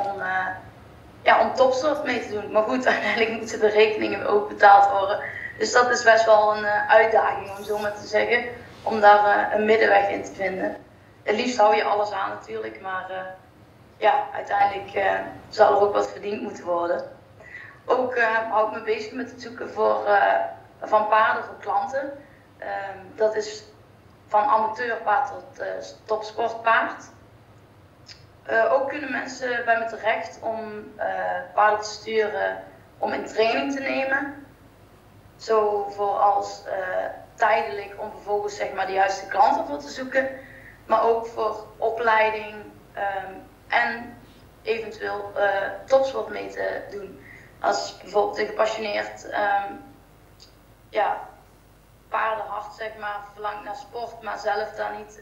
om topsport mee te doen. Maar goed, uiteindelijk moeten de rekeningen ook betaald worden. Dus dat is best wel een uitdaging om zo maar te zeggen, om daar een middenweg in te vinden. Het liefst hou je alles aan natuurlijk, maar uiteindelijk zal er ook wat verdiend moeten worden. Ook hou ik me bezig met het zoeken van paarden voor klanten. Dat is van amateurpaard tot topsportpaard. Ook kunnen mensen bij me terecht om paarden te sturen om in training te nemen. Zo voor als tijdelijk om vervolgens zeg maar de juiste klanten voor te zoeken. Maar ook voor opleiding en eventueel topsport mee te doen. Als bijvoorbeeld een gepassioneerd paardenhart zeg maar verlangt naar sport, maar zelf daar niet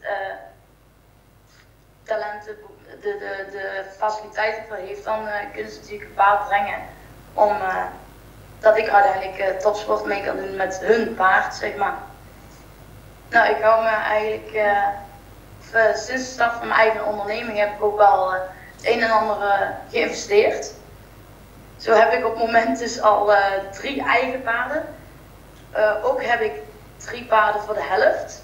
talenten, de faciliteiten voor heeft, dan kunnen ze natuurlijk een paard brengen om dat ik uiteindelijk topsport mee kan doen met hun paard, zeg maar. Nou, ik hou me eigenlijk sinds de start van mijn eigen onderneming heb ik ook wel het een en ander geïnvesteerd. Zo heb ik op het moment dus al 3 eigen paarden. Ook heb ik 3 paarden voor de helft.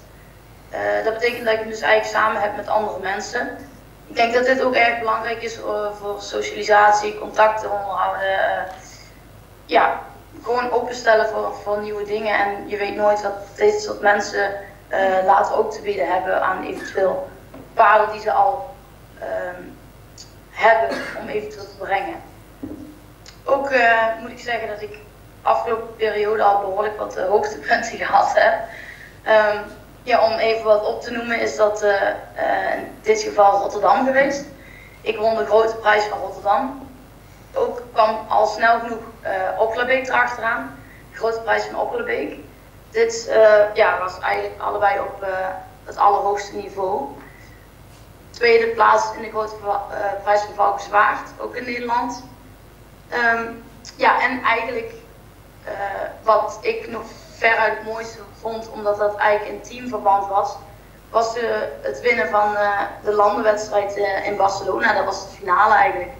Dat betekent dat ik hem dus eigenlijk samen heb met andere mensen. Ik denk dat dit ook erg belangrijk is voor socialisatie, contacten onderhouden. Gewoon openstellen voor nieuwe dingen. En je weet nooit wat dit soort mensen later ook te bieden hebben aan eventueel paarden die ze al hebben om eventueel te brengen. Ook moet ik zeggen dat ik afgelopen periode al behoorlijk wat hoogtepunten gehad heb. Om even wat op te noemen is dat in dit geval Rotterdam geweest. Ik won de grote prijs van Rotterdam. Ook kwam al snel genoeg Oklebeek erachteraan. De grote prijs van Oklebeek. Dit was eigenlijk allebei op het allerhoogste niveau. Tweede plaats in de grote prijs van Valkenswaard, ook in Nederland. En eigenlijk wat ik nog veruit het mooiste vond, omdat dat eigenlijk in teamverband was het winnen van de landenwedstrijd in Barcelona. Dat was het finale eigenlijk.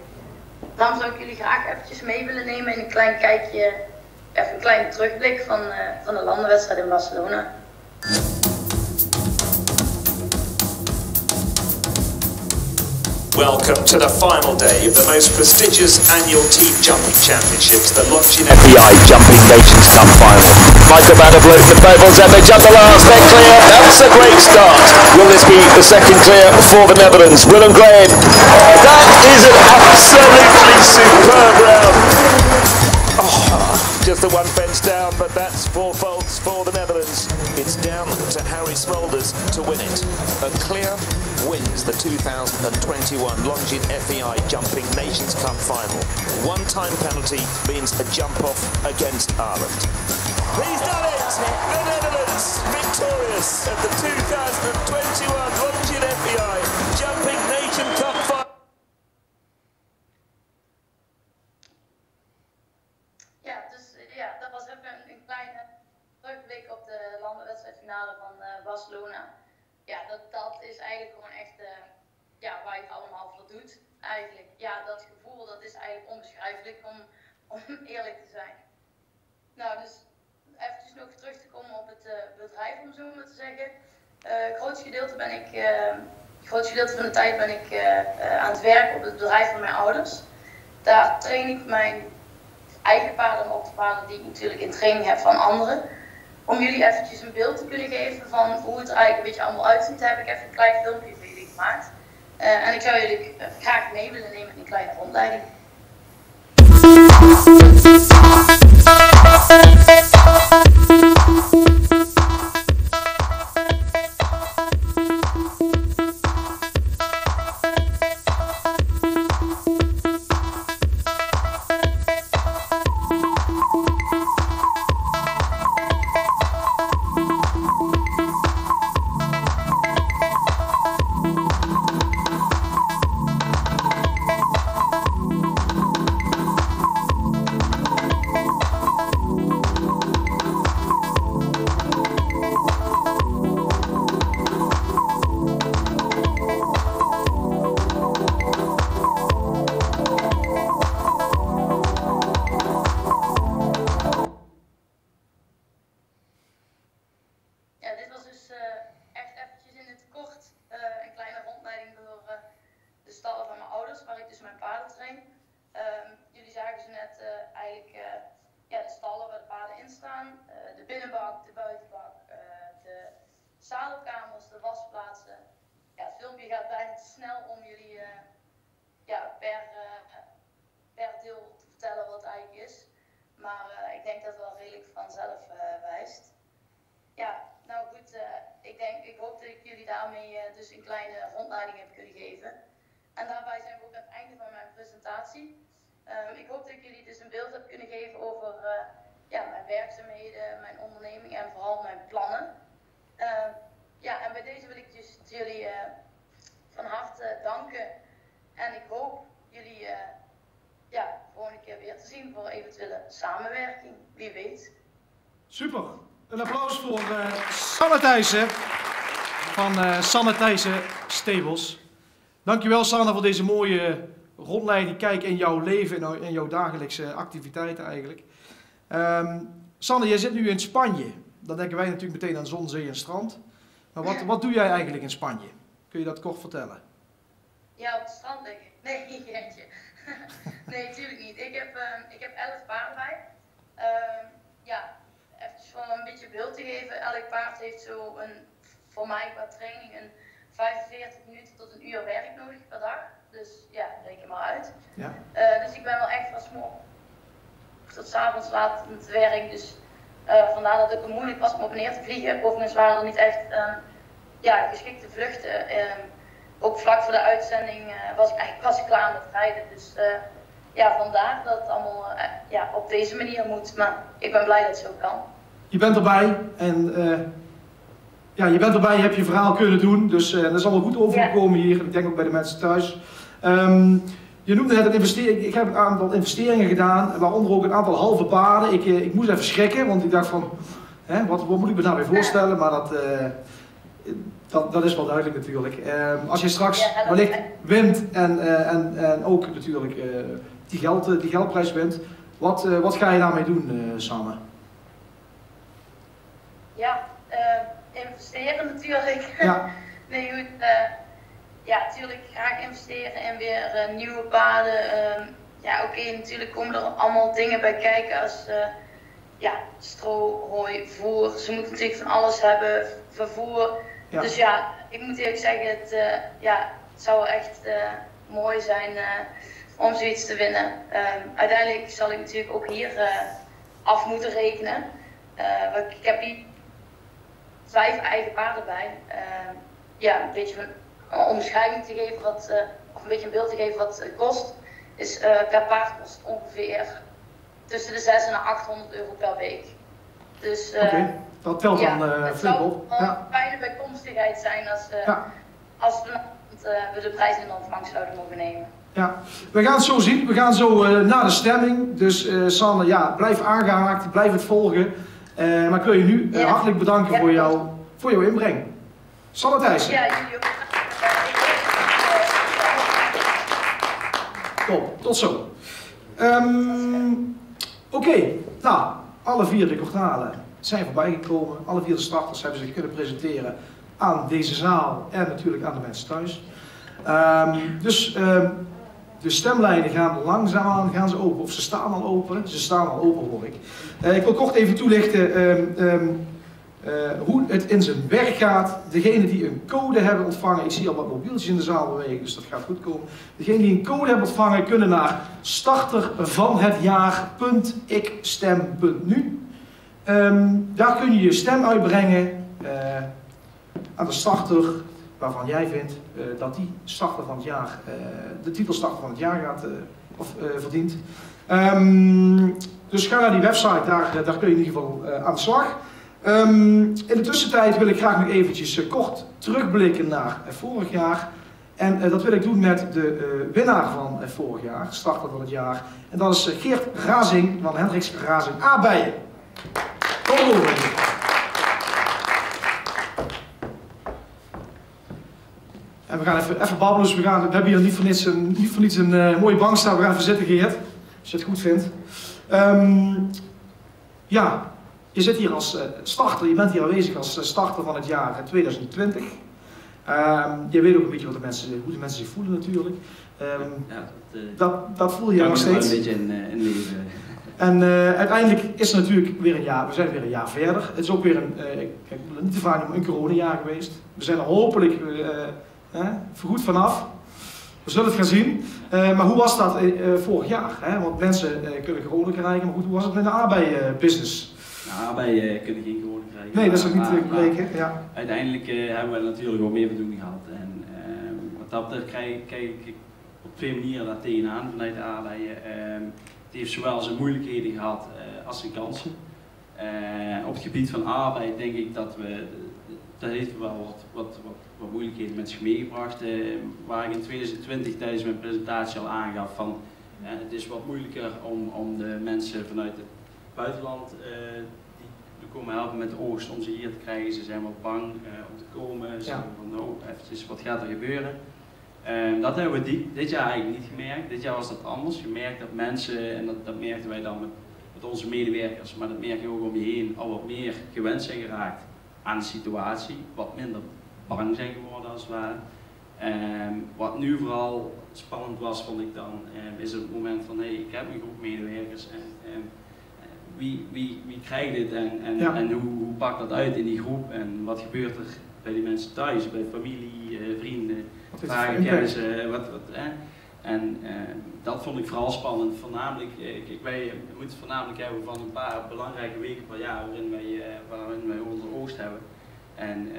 Daarom zou ik jullie graag eventjes mee willen nemen in een klein kijkje, even een kleine terugblik van de landenwedstrijd in Barcelona. Welcome to the final day of the most prestigious annual team jumping championships, the Longines FEI Jumping Nations Cup final. Michael Vandervloot and the Pebbles, and they jump the last, they're clear. That's a great start. Will this be the second clear for the Netherlands? Willem Graham. That is an absolutely superb round. Just the one fence down, but that's 4 faults for the Netherlands. It's down to Harry Smolders to win it. A clear wins the 2021 Longines FEI Jumping Nations Cup final. One time penalty means a jump off against Ireland. He's done it! The Netherlands victorious at the 2021 Longines FEI Jumping Nation Cup final. Dat was even een kleine terugblik op de landenwedstrijdfinale van Barcelona. Ja, dat is eigenlijk gewoon echt waar je het allemaal voor doet. Eigenlijk, dat gevoel, dat is eigenlijk onbeschrijfelijk om eerlijk te zijn. Nou, dus eventjes nog terug te komen op het bedrijf, om zo maar te zeggen. Het grootste gedeelte van de tijd ben ik aan het werk op het bedrijf van mijn ouders. Daar train ik mijn eigen paarden, maar ook de paarden die ik natuurlijk in training heb van anderen. Om jullie eventjes een beeld te kunnen geven van hoe het er eigenlijk een beetje allemaal uitziet, heb ik even een klein filmpje voor jullie gemaakt. En ik zou jullie graag mee willen nemen in een kleine rondleiding. per deel te vertellen wat het eigenlijk is. Maar ik denk dat het wel redelijk vanzelf wijst. Ja, nou goed, ik hoop dat ik jullie daarmee dus een kleine rondleiding heb kunnen geven. En daarbij zijn we ook aan het einde van mijn presentatie. Ik hoop dat ik jullie dus een beeld heb kunnen geven over mijn werkzaamheden, mijn onderneming en vooral mijn plannen. En bij deze wil ik dus jullie van harte danken. En ik hoop jullie volgende keer weer te zien voor eventuele samenwerking. Wie weet. Super. Een applaus voor Sanne Thijssen van Sanne Thijssen Stables. Dankjewel Sanne voor deze mooie rondleiding. Kijk in jouw leven en jouw dagelijkse activiteiten eigenlijk. Sanne, jij zit nu in Spanje. Dan denken wij natuurlijk meteen aan zon, zee en strand. Maar wat doe jij eigenlijk in Spanje? Kun je dat kort vertellen? Ja, op het strand denk ik. Nee, geintje. Nee, natuurlijk niet. Ik heb 11 paarden bij. Even voor een beetje beeld te geven. Elk paard heeft zo voor mij qua training een 45 minuten tot een uur werk nodig per dag. Dus ja, reken maar uit. Ja. Dus ik ben wel echt van 's morgens tot 's avonds laat aan het werk. Dus vandaar dat het ook moeilijk was om op en neer te vliegen. Overigens waren er niet echt geschikte vluchten. Ook vlak voor de uitzending was ik klaar met rijden. Dus vandaar dat het allemaal op deze manier moet. Maar ik ben blij dat het zo kan. Je bent erbij en je bent erbij, je hebt je verhaal kunnen doen. Dus dat is allemaal goed overgekomen hier. Ik denk ook bij de mensen thuis. Je noemde net een investering. Ik heb een aantal investeringen gedaan, waaronder ook een aantal halve paarden. Ik moest even schrikken, want ik dacht van, wat moet ik me nou weer voorstellen? Maar dat is wel duidelijk natuurlijk. Als je straks wellicht wint en ook natuurlijk die geldprijs wint, wat ga je daarmee doen, Sanne? Ja, investeren natuurlijk. Ja. Nee, goed. Natuurlijk graag investeren in weer nieuwe paden. Oké, natuurlijk komen er allemaal dingen bij kijken als stro, hooi, voer. Ze moeten natuurlijk van alles hebben, vervoer. Ja. Dus ik moet eerlijk zeggen, het zou echt mooi zijn om zoiets te winnen. Uiteindelijk zal ik natuurlijk ook hier af moeten rekenen. Ik heb hier 5 eigen paarden bij. Een beetje een omschrijving te geven, of een beetje een beeld te geven wat het kost. Is per paard kost ongeveer tussen de 600 en 800 euro per week. Dus dat telt dan flink op. Het zou een fijne bijkomstigheid zijn als we de prijs in ontvangst zouden mogen nemen. Ja, we gaan het zo zien. We gaan zo naar de stemming. Dus Sanne, blijf aangehaakt, blijf het volgen. Maar ik wil je nu hartelijk bedanken voor jouw inbreng. Sanne Thijssen. Ja, jullie ook. Top, tot zo. Oké, nou, alle 4 de kwartalen zijn voorbij gekomen. Alle 4 de starters hebben zich kunnen presenteren aan deze zaal en natuurlijk aan de mensen thuis. De stemlijnen gaan langzaamaan open, of ze staan al open. Ze staan al open, hoor ik. Ik wil kort even toelichten hoe het in zijn werk gaat. Degenen die een code hebben ontvangen, ik zie al wat mobieltjes in de zaal bewegen, dus dat gaat goed komen. Degenen die een code hebben ontvangen kunnen naar startervanhetjaar.ikstem.nu. Daar kun je je stem uitbrengen aan de starter waarvan jij vindt dat die starter van het jaar, de titel starter van het jaar verdient. Dus ga naar die website, daar kun je in ieder geval aan de slag. In de tussentijd wil ik graag nog eventjes kort terugblikken naar vorig jaar. En dat wil ik doen met de winnaar van vorig jaar, starter van het jaar. En dat is Geert Razing van Hendricks Razing Aardbeien. Kom over. En we gaan even babbelen, dus we hebben hier niet voor niets een mooie bank staan. We gaan even zitten, Geert, als je het goed vindt. Je zit hier als starter, je bent hier aanwezig als starter van het jaar 2020. Je weet ook een beetje hoe de mensen zich voelen natuurlijk. Dat voel je nog steeds. Een beetje in leven. En uiteindelijk is er natuurlijk weer een jaar, we zijn weer een jaar verder. Het is ook weer niet te vaak een coronajaar geweest. We zijn er hopelijk vergoed vanaf. We zullen het gaan zien. Maar hoe was dat vorig jaar? Hè? Want mensen kunnen gewoonlijk krijgen, maar goed, hoe was het met de arbeidsbusiness? Nou, arbei kunnen geen gewoonlijk krijgen. Nee, dat is ook niet gebleken. Ja. Uiteindelijk hebben we natuurlijk wel meer voldoening gehad. En wat dat betreft kijk ik op twee manieren daar tegenaan vanuit de arbei. Het heeft zowel zijn moeilijkheden gehad als zijn kansen. Op het gebied van arbeid denk ik dat dat heeft wel wat moeilijkheden met zich meegebracht. Waar ik in 2020 tijdens mijn presentatie al aangaf van het is wat moeilijker om de mensen vanuit het buitenland die komen helpen met de oogst om ze hier te krijgen. Ze zijn wat bang om te komen. Ze zeggen van nou, eventjes, wat gaat er gebeuren? Dat hebben we dit jaar eigenlijk niet gemerkt. Dit jaar was dat anders. Je merkt dat mensen, en dat merkten wij dan met onze medewerkers, maar dat merk je ook om je heen, al wat meer gewend zijn geraakt aan de situatie. Wat minder bang zijn geworden als het ware. Wat nu vooral spannend was, vond ik dan, is het moment van hey, ik heb een groep medewerkers en wie krijgt dit en hoe pakt dat uit in die groep en wat gebeurt er bij die mensen thuis, bij familie, vrienden, vragen, kennissen, En dat vond ik vooral spannend. Voornamelijk, wij moeten het voornamelijk hebben van een paar belangrijke weken per jaar waarin wij onze oogst hebben. En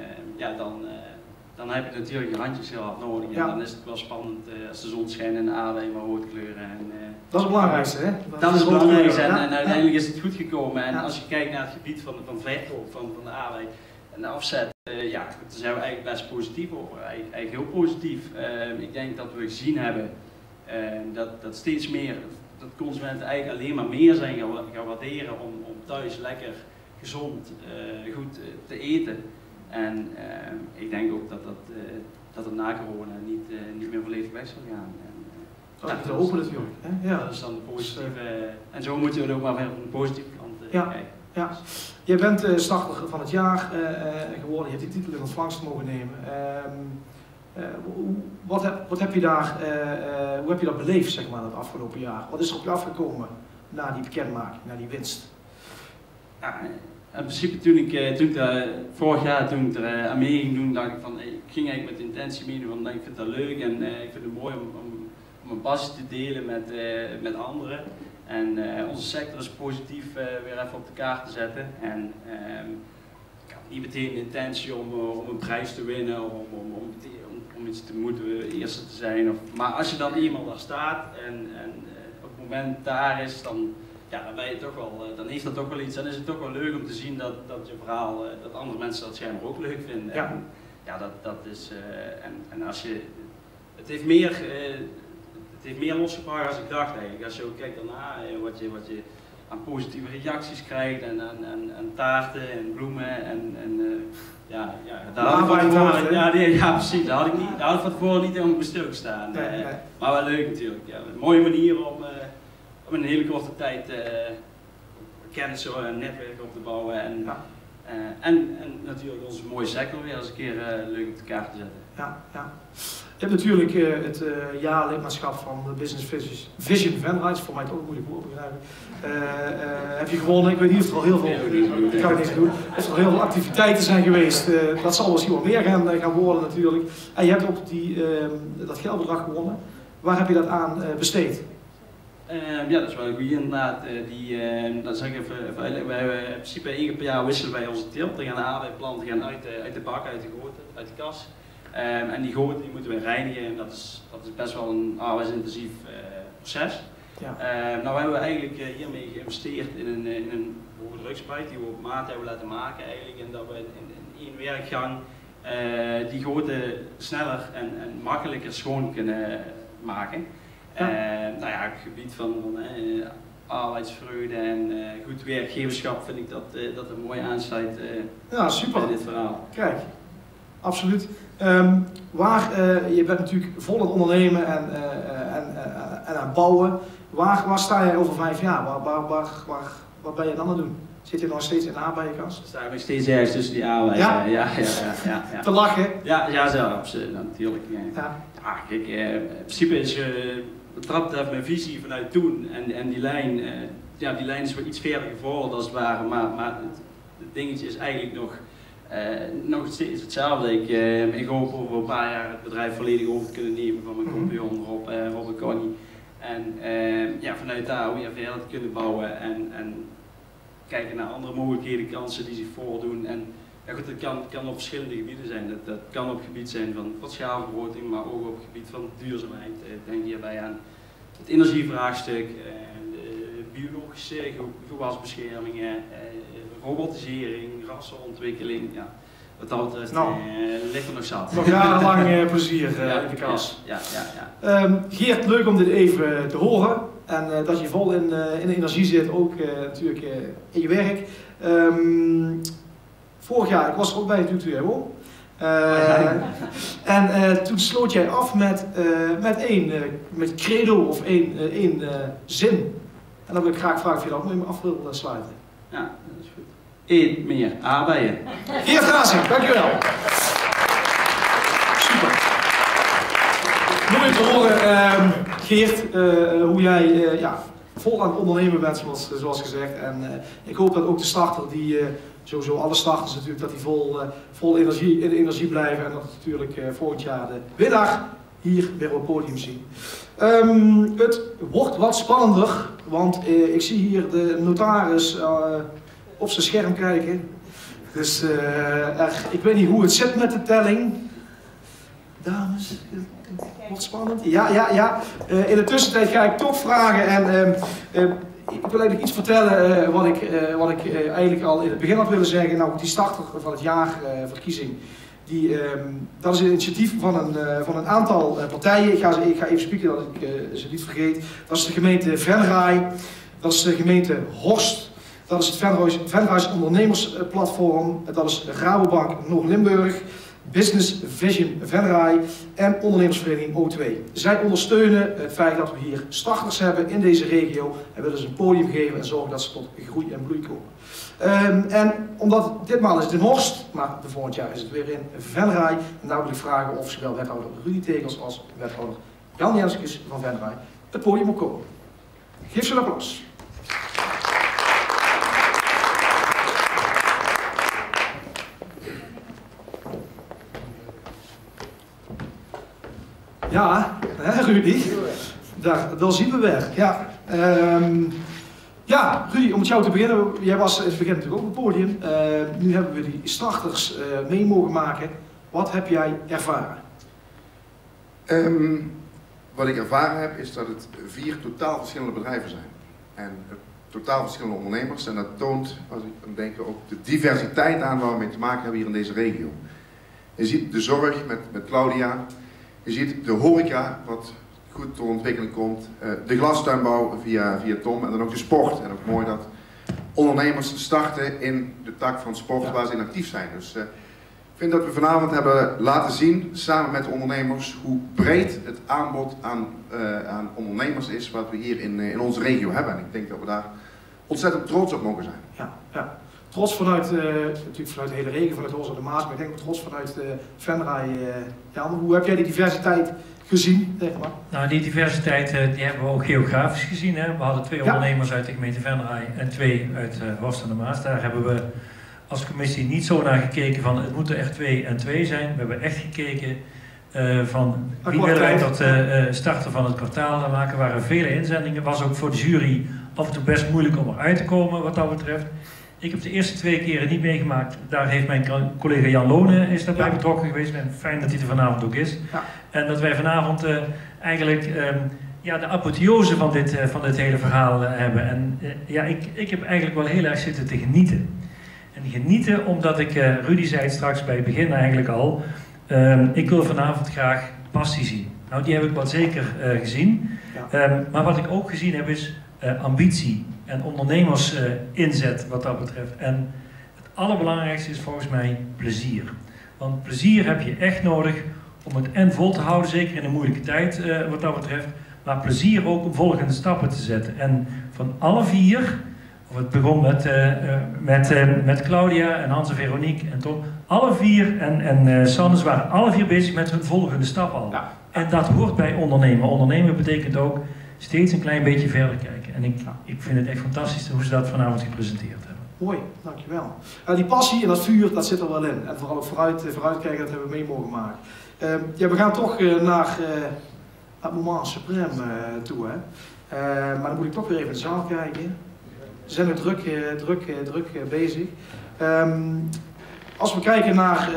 dan heb je natuurlijk je handjes heel hard nodig. En dan is het wel spannend als de zon schijnt en de aardbeien maar rood kleuren. Dat is het belangrijkste, hè? Dat is het belangrijkste en uiteindelijk is het goed gekomen. En als je kijkt naar het gebied van verkoop van de aardbei en de afzet, daar zijn we eigenlijk best positief over. Eigenlijk heel positief. Ik denk dat we gezien hebben dat steeds meer, dat consumenten eigenlijk alleen maar meer zijn gaan waarderen om thuis lekker, gezond, goed te eten. En ik denk ook dat het na corona niet meer volledig weg zal gaan. Dat is open natuurlijk. Ja. Dat is dan de positieve, en zo moeten we er ook maar van een positieve kant kijken. Ja. Je bent starter van het jaar geworden, je hebt die titel in ontvangst mogen nemen. Wat heb je daar, hoe heb je dat beleefd, zeg maar, het afgelopen jaar? Wat is er op je afgekomen na die bekendmaking, na die winst? Ja, in principe toen ik vorig jaar toen ik er aan mee ging doen, dacht ik van, ik ging eigenlijk met de intentie meedoen van ik vind dat leuk en ik vind het mooi om mijn passie te delen met anderen. En onze sector is positief weer even op de kaart te zetten. En ik had niet meteen de intentie om een prijs te winnen of om iets te moeten eerste te zijn. Maar als je dan eenmaal daar staat en op het moment daar is, dan ben je toch wel, dan heeft dat toch wel iets. Dan is het toch wel leuk om te zien dat je verhaal, dat andere mensen dat schijnbaar ook leuk vinden. Ja. En, dat is, en als je, het heeft meer losgebracht als ik dacht eigenlijk. Als je ook kijkt daarna, wat je aan positieve reacties krijgt en aan taarten en bloemen precies. Daar had ik van tevoren niet helemaal bij stilgestaan. Maar wel leuk natuurlijk. Ja, een mooie manier om in een hele korte tijd kennis en netwerk op te bouwen. En natuurlijk onze mooie sector weer eens een keer leuk op de kaart te zetten. Ja. Je hebt natuurlijk het jaarlidmaatschap van de Business Vision Venrise, voor mij toch een moeilijk woord begrijp ik. Heb je gewonnen, ik weet niet of er al heel veel, dat kan ik niet doen, of er al heel veel activiteiten zijn geweest. Dat zal misschien wel meer gaan worden natuurlijk. En je hebt ook dat geldbedrag gewonnen. Waar heb je dat aan besteed? Dat is wel goed inderdaad. Dat zeg ik even uitleggen. Wij in principe 1 keer per jaar wisselen wij onze teelt. Dan gaan de aardbeiplanten uit de bak, uit de goten, uit de kas. En die goten die moeten we reinigen en dat is best wel een arbeidsintensief proces. Ja. Nou hebben we eigenlijk hiermee geïnvesteerd in een hoge drukspuit die we op maat hebben laten maken eigenlijk. En dat we in 1 werkgang die goten sneller en makkelijker schoon kunnen maken. Het gebied van arbeidsvreugde en goed werkgeverschap vind ik dat een mooi aansluit super. Bij dit verhaal. Kijk, absoluut. Je bent natuurlijk vol aan het ondernemen en aan het bouwen. Waar sta jij over 5 jaar? Wat ben je dan aan het doen? Zit je nog steeds in de aardbeienkas? Sta ik nog steeds ergens tussen die aardbeien? Ja. Te lachen? Ja, zelfs natuurlijk. Ja. Kijk, in principe is wat dat betreft mijn visie vanuit toen en die lijn, die lijn is wel iets verder gevorderd als het ware, maar het dingetje is eigenlijk nog Nog steeds hetzelfde. Ik hoop over een paar jaar het bedrijf volledig over te kunnen nemen van mijn compagnon Rob Connie. En vanuit daar weer verder te kunnen bouwen en kijken naar andere mogelijkheden, kansen die zich voordoen. En ja goed, dat kan op verschillende gebieden zijn. Dat kan op het gebied zijn van schaalvergroting, maar ook op het gebied van duurzaamheid. Denk hierbij aan het energievraagstuk, de biologische gewasbeschermingen, robotisering, rassenontwikkeling. Ja. Wat dat betreft ligt er nog zat. Nog jarenlang plezier in de kas. Geert, leuk om dit even te horen. En dat je vol in de energie zit, ook natuurlijk in je werk. Vorig jaar, ik was er ook bij natuurlijk hoor. En toen sloot jij af met credo of één zin. En dan wil ik graag vragen of je dat met me af wil sluiten. Ja, dat is goed. Eet meer aardbeien. Geert Razing, dankjewel. Super. Mooi te horen, Geert, hoe jij vol aan het ondernemen bent, zoals gezegd. En ik hoop dat ook de starter, die sowieso alle starters natuurlijk, dat die vol energie in de energie blijven. En dat natuurlijk volgend jaar de winnaar hier weer op het podium zien. Het wordt wat spannender, want ik zie hier de notaris op zijn scherm kijken. Dus ik weet niet hoe het zit met de telling. Dames, wordt spannend. Ja. In de tussentijd ga ik toch vragen en ik wil eigenlijk iets vertellen wat ik eigenlijk al in het begin had willen zeggen. Nou, die starter van het jaarverkiezing, dat is een initiatief van een aantal partijen. Ik ga even spieken dat ik ze niet vergeet. Dat is de gemeente Venray, dat is de gemeente Horst, dat is het Venrays ondernemersplatform, dat is Rabobank Noord-Limburg, Business Vision Venray en ondernemersvereniging O2. Zij ondersteunen het feit dat we hier starters hebben in deze regio en willen ze een podium geven en zorgen dat ze tot groei en bloei komen. En omdat ditmaal is het in Horst, maar de volgend jaar is het weer in Venray. En daar wil ik vragen of zowel wethouder Rudy Tegels als wethouder Jan Jenskes van Venray het podium moet komen. Geef ze een applaus. Ja, Rudy, daar zien we weer. Ja, Rudy, om met jou te beginnen. Jij was in het begin natuurlijk ook op het podium. Nu hebben we die starters mee mogen maken. Wat heb jij ervaren? Wat ik ervaren heb is dat het 4 totaal verschillende bedrijven zijn. En totaal verschillende ondernemers. En dat toont, als ik dan denk, ook de diversiteit aan waar we mee te maken hebben hier in deze regio. Je ziet de zorg met Claudia. Je ziet de horeca, wat goed tot ontwikkeling komt. De glastuinbouw via Tom en dan ook de sport. En ook mooi dat ondernemers starten in de tak van sport waar ze in actief zijn. Dus ik vind dat we vanavond hebben laten zien, samen met de ondernemers, hoe breed het aanbod aan ondernemers is wat we hier in onze regio hebben. En ik denk dat we daar ontzettend trots op mogen zijn. Ja. Trots vanuit, natuurlijk vanuit de hele regio, vanuit Horst en de Maas, maar ik denk ook trots vanuit Venray. Jan, hoe heb jij die diversiteit gezien? Nou, die diversiteit die hebben we ook geografisch gezien. Hè. We hadden 2 ondernemers uit de gemeente Venray en 2 uit Horst en de Maas. Daar hebben we als commissie niet zo naar gekeken van het moeten echt 2 en 2 zijn. We hebben echt gekeken van wie willen wij tot starten van het kwartaal maken. Er waren vele inzendingen. Het was ook voor de jury af en toe best moeilijk om eruit te komen wat dat betreft. Ik heb de eerste 2 keren niet meegemaakt. Daar heeft mijn collega Jan Lonen is daarbij betrokken geweest. Fijn dat hij er vanavond ook is. Ja. En dat wij vanavond eigenlijk de apotheose van dit hele verhaal hebben. En ik heb eigenlijk wel heel erg zitten te genieten. En genieten omdat ik, Rudy zei het straks bij het begin eigenlijk al, ik wil vanavond graag passie zien. Nou, die heb ik wel zeker gezien. Ja. Maar wat ik ook gezien heb is ambitie en ondernemersinzet wat dat betreft. En het allerbelangrijkste is volgens mij plezier. Want plezier heb je echt nodig om het en vol te houden, zeker in een moeilijke tijd wat dat betreft. Maar plezier ook om volgende stappen te zetten. En van alle 4, of het begon met Claudia en Hans en Veronique en Tom, alle 4 en Sannes waren alle 4 bezig met hun volgende stap al. Ja. En dat hoort bij ondernemen. Ondernemen betekent ook steeds een klein beetje verder kijken. En ik vind het echt fantastisch hoe ze dat vanavond gepresenteerd hebben. Mooi, dankjewel. Die passie en dat vuur, dat zit er wel in. En vooral ook vooruitkijken, dat hebben we mee mogen maken. Ja, we gaan toch naar het moment suprême toe. Hè? Maar dan moet ik toch weer even in de zaal kijken. Ze zijn er druk bezig. Als we kijken naar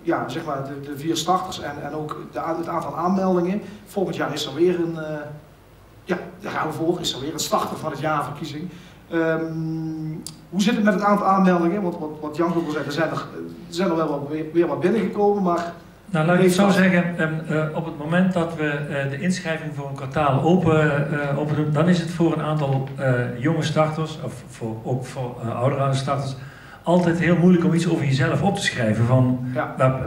ja, zeg maar de 4 starters en ook het aantal aanmeldingen. Volgend jaar is er weer een, ja, daar gaan we voor, is er weer een starter van het jaarverkiezing. Hoe zit het met het aantal aanmeldingen? Want wat Jan ook al zei, er zijn er wel weer wat binnengekomen, maar... Nou, laat ik het zo zeggen, op het moment dat we de inschrijving voor een kwartaal open doen, dan is het voor een aantal jonge starters, of ook voor oudere starters, altijd heel moeilijk om iets over jezelf op te schrijven. Van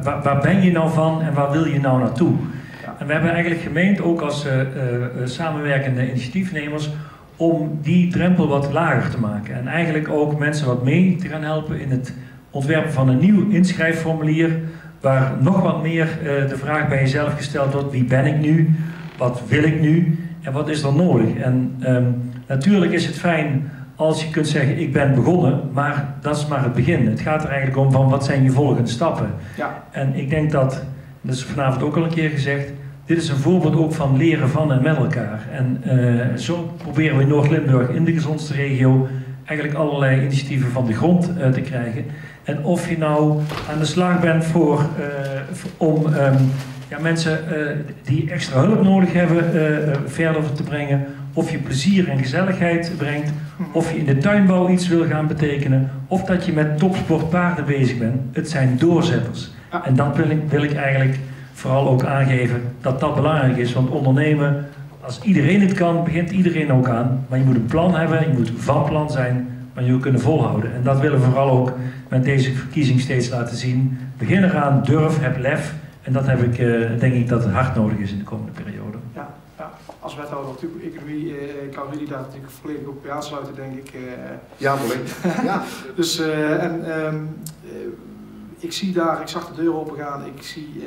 waar ben je nou van en waar wil je nou naartoe? Ja. En we hebben eigenlijk gemeend, ook als samenwerkende initiatiefnemers, om die drempel wat lager te maken. En eigenlijk ook mensen wat mee te gaan helpen in het ontwerpen van een nieuw inschrijfformulier, waar nog wat meer de vraag bij jezelf gesteld wordt: wie ben ik nu? Wat wil ik nu? En wat is er nodig? En natuurlijk is het fijn als je kunt zeggen: ik ben begonnen, maar dat is maar het begin. Het gaat er eigenlijk om van: wat zijn je volgende stappen? Ja. En ik denk dat is vanavond ook al een keer gezegd, dit is een voorbeeld ook van leren van en met elkaar. En zo proberen we in Noord-Limburg, in de gezondste regio, eigenlijk allerlei initiatieven van de grond te krijgen. En of je nou aan de slag bent om ja, mensen die extra hulp nodig hebben verder te brengen, of je plezier en gezelligheid brengt, of je in de tuinbouw iets wil gaan betekenen, of dat je met topsport paarden bezig bent. Het zijn doorzetters. Ja. En dat wil ik eigenlijk vooral ook aangeven, dat dat belangrijk is. Want ondernemen, als iedereen het kan, begint iedereen ook aan. Maar je moet een plan hebben, je moet van plan zijn, maar je moet kunnen volhouden. En dat willen we vooral ook met deze verkiezing steeds laten zien. Begin eraan, durf, heb lef. En dat heb ik, denk ik dat het hard nodig is in de komende periode. Ja, ja. Als wethouder natuurlijk economie kan jullie daar natuurlijk volledig op bij aansluiten, denk ik. Ja, volledig. Ja. Dus, ik zie daar, ik zag de deur open gaan, ik zie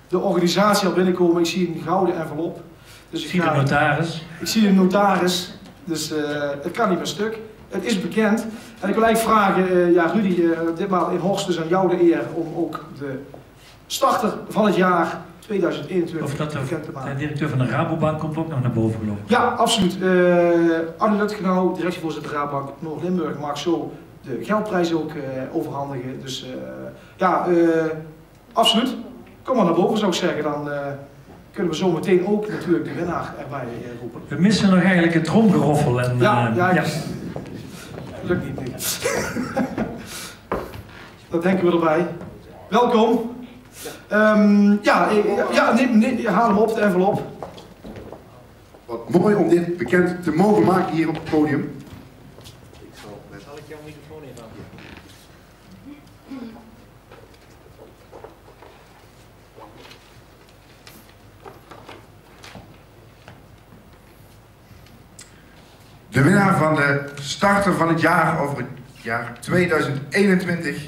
de organisatie al binnenkomen, ik zie een gouden envelop. Dus ik zie de notaris. Ik zie de notaris, dus het kan niet meer stuk. Het is bekend. En ik wil eigenlijk vragen, ja Rudy, ditmaal in Horst dus aan jou de eer om ook de starter van het jaar 2021 of dat bekend te maken. De directeur van de Rabobank komt ook nog naar boven gelopen. Ja, absoluut. Arne Lutgenau, directievoorzitter Rabobank Noord-Limburg, mag zo de geldprijs ook overhandigen. Dus ja, absoluut. Kom maar naar boven, zou ik zeggen. Dan kunnen we zo meteen ook natuurlijk de winnaar erbij roepen. We missen nog eigenlijk het tromgeroffel. En, ja. Lukt niet. Dat denken we erbij. Welkom. Haal hem op, de envelop. Wat mooi om dit bekend te mogen maken hier op het podium. Zal ik jouw microfoon even aan? De winnaar van de starter van het jaar over het jaar 2021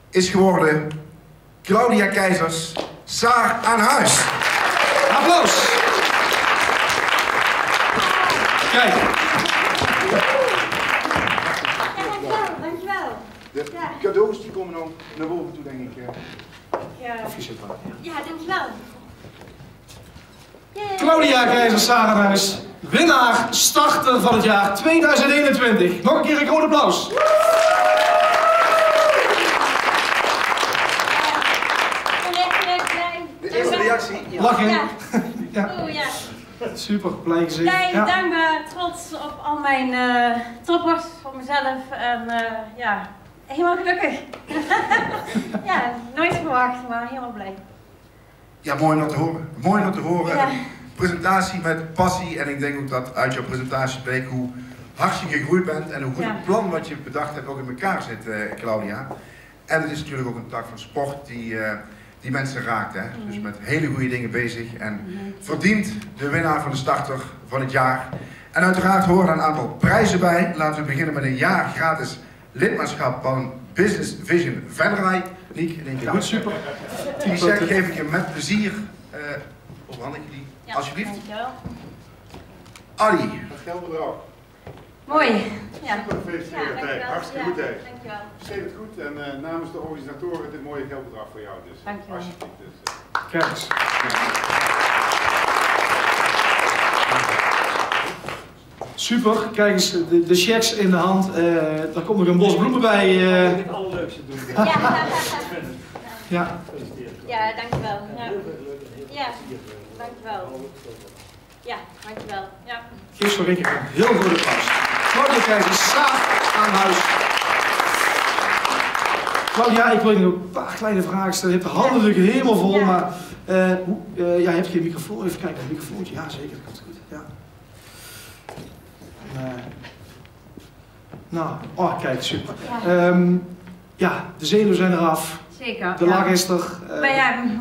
is geworden Claudia Keizers, Saar aan huis. Applaus! Kijk. Dankjewel. De cadeaus die komen dan naar boven toe, denk ik. Ja, dankjewel. Claudia Keizers, Saar aan huis. Winnaar, starter van het jaar 2021. Nog een keer een groot applaus. De eerste reactie. Lachen. Ja. Ja. Oh, ja. Super, blij gezicht. Blij, dankbaar, trots op al mijn toppers, op mezelf en ja, helemaal gelukkig. Ja, nooit verwacht, maar helemaal blij. Ja, mooi om dat te horen. Mooi om te horen. Ja. Presentatie met passie en ik denk ook dat uit jouw presentatie bleek hoe hard je gegroeid bent en hoe goed het plan wat je bedacht hebt ook in elkaar zit, Claudia. En het is natuurlijk ook een tak van sport die mensen raakt. Hè? Dus met hele goede dingen bezig en verdient de winnaar van de starter van het jaar. En uiteraard horen er een aantal prijzen bij. Laten we beginnen met een jaar gratis lidmaatschap van Business Vision Venray. Niek, in één keer goed, super. Die check geef ik je met plezier. Overhandig je die, alsjeblieft. Dankjewel. Adi, dat geldbedrag. Mooi. Ja. Super gefeliciteerd, Thijs. Hartstikke goed, Thijs. Dankjewel. Steed het goed en namens de organisatoren dit mooie geldbedrag voor jou. Dus dankjewel. Alsjeblieft. Dus, Kijk eens. Super, kijk eens, de checks in de hand. Daar komt nog een bos bloemen bij. Het allerleukste doen. Ja. Ja, dankjewel. Ja, dankjewel. Ja, dankjewel. Ja. Geef zo Rikke een heel groot applaus. Claudia, kijk eens, saaf aan huis. Claudia, ik wil je nog een paar kleine vragen stellen. Je hebt de handen natuurlijk helemaal vol, maar je hebt geen microfoon. Even kijken, een microfoontje. Ja, zeker, dat komt goed. Ja. Nou, oh kijk, super. Ja, de zenuwen zijn eraf. Zeker. De lach is er.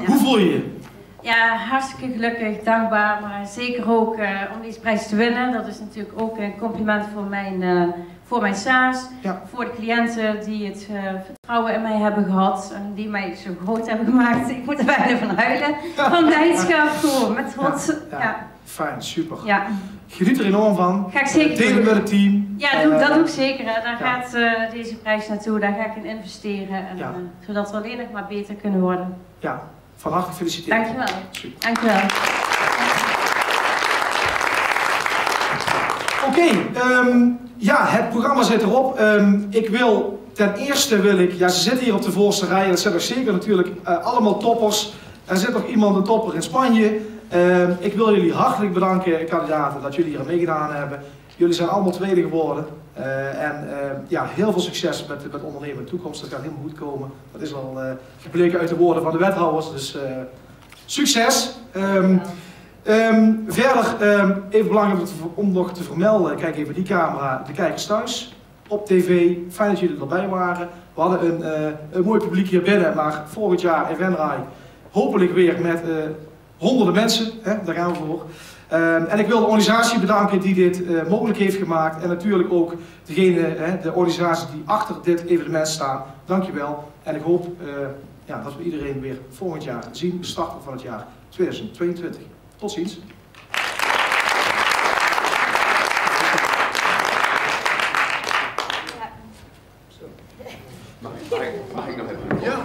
Hoe voel je je? Ja, hartstikke gelukkig, dankbaar, maar zeker ook om deze prijs te winnen. Dat is natuurlijk ook een compliment voor mijn SA's, voor de cliënten die het vertrouwen in mij hebben gehad en die mij zo groot hebben gemaakt. Ik moet er bijna van huilen, van blijdschap, gewoon met trots. Ja. Fijn, super. Ja. Geniet er enorm van. Ga ik zeker delen met het team. Ja, dat doe ik zeker. Daar gaat deze prijs naartoe, daar ga ik in investeren, en, zodat we alleen nog maar beter kunnen worden. Ja. Van harte gefeliciteerd. Dankjewel. Dankjewel. Oké, ja, het programma zit erop. Ik wil ten eerste ja, ze zitten hier op de voorste rij. Dat zijn nog zeker natuurlijk allemaal toppers. Er zit nog iemand, een topper in Spanje. Ik wil jullie hartelijk bedanken, kandidaten, dat jullie hier meegedaan hebben. Jullie zijn allemaal tweede geworden. Ja, heel veel succes met ondernemen in de toekomst. Dat gaat helemaal goed komen. Dat is al gebleken uit de woorden van de wethouders. Dus succes! Verder, even belangrijk om nog te vermelden, kijk even die camera, de kijkers thuis op tv. Fijn dat jullie erbij waren. We hadden een mooi publiek hier binnen, maar volgend jaar in Venray hopelijk weer met honderden mensen. Daar gaan we voor. En ik wil de organisatie bedanken die dit mogelijk heeft gemaakt. En natuurlijk ook de organisaties die achter dit evenement staan. Dankjewel. En ik hoop dat we iedereen weer volgend jaar zien. Starten van het jaar 2022. Tot ziens. Mag ik nog even? Ja.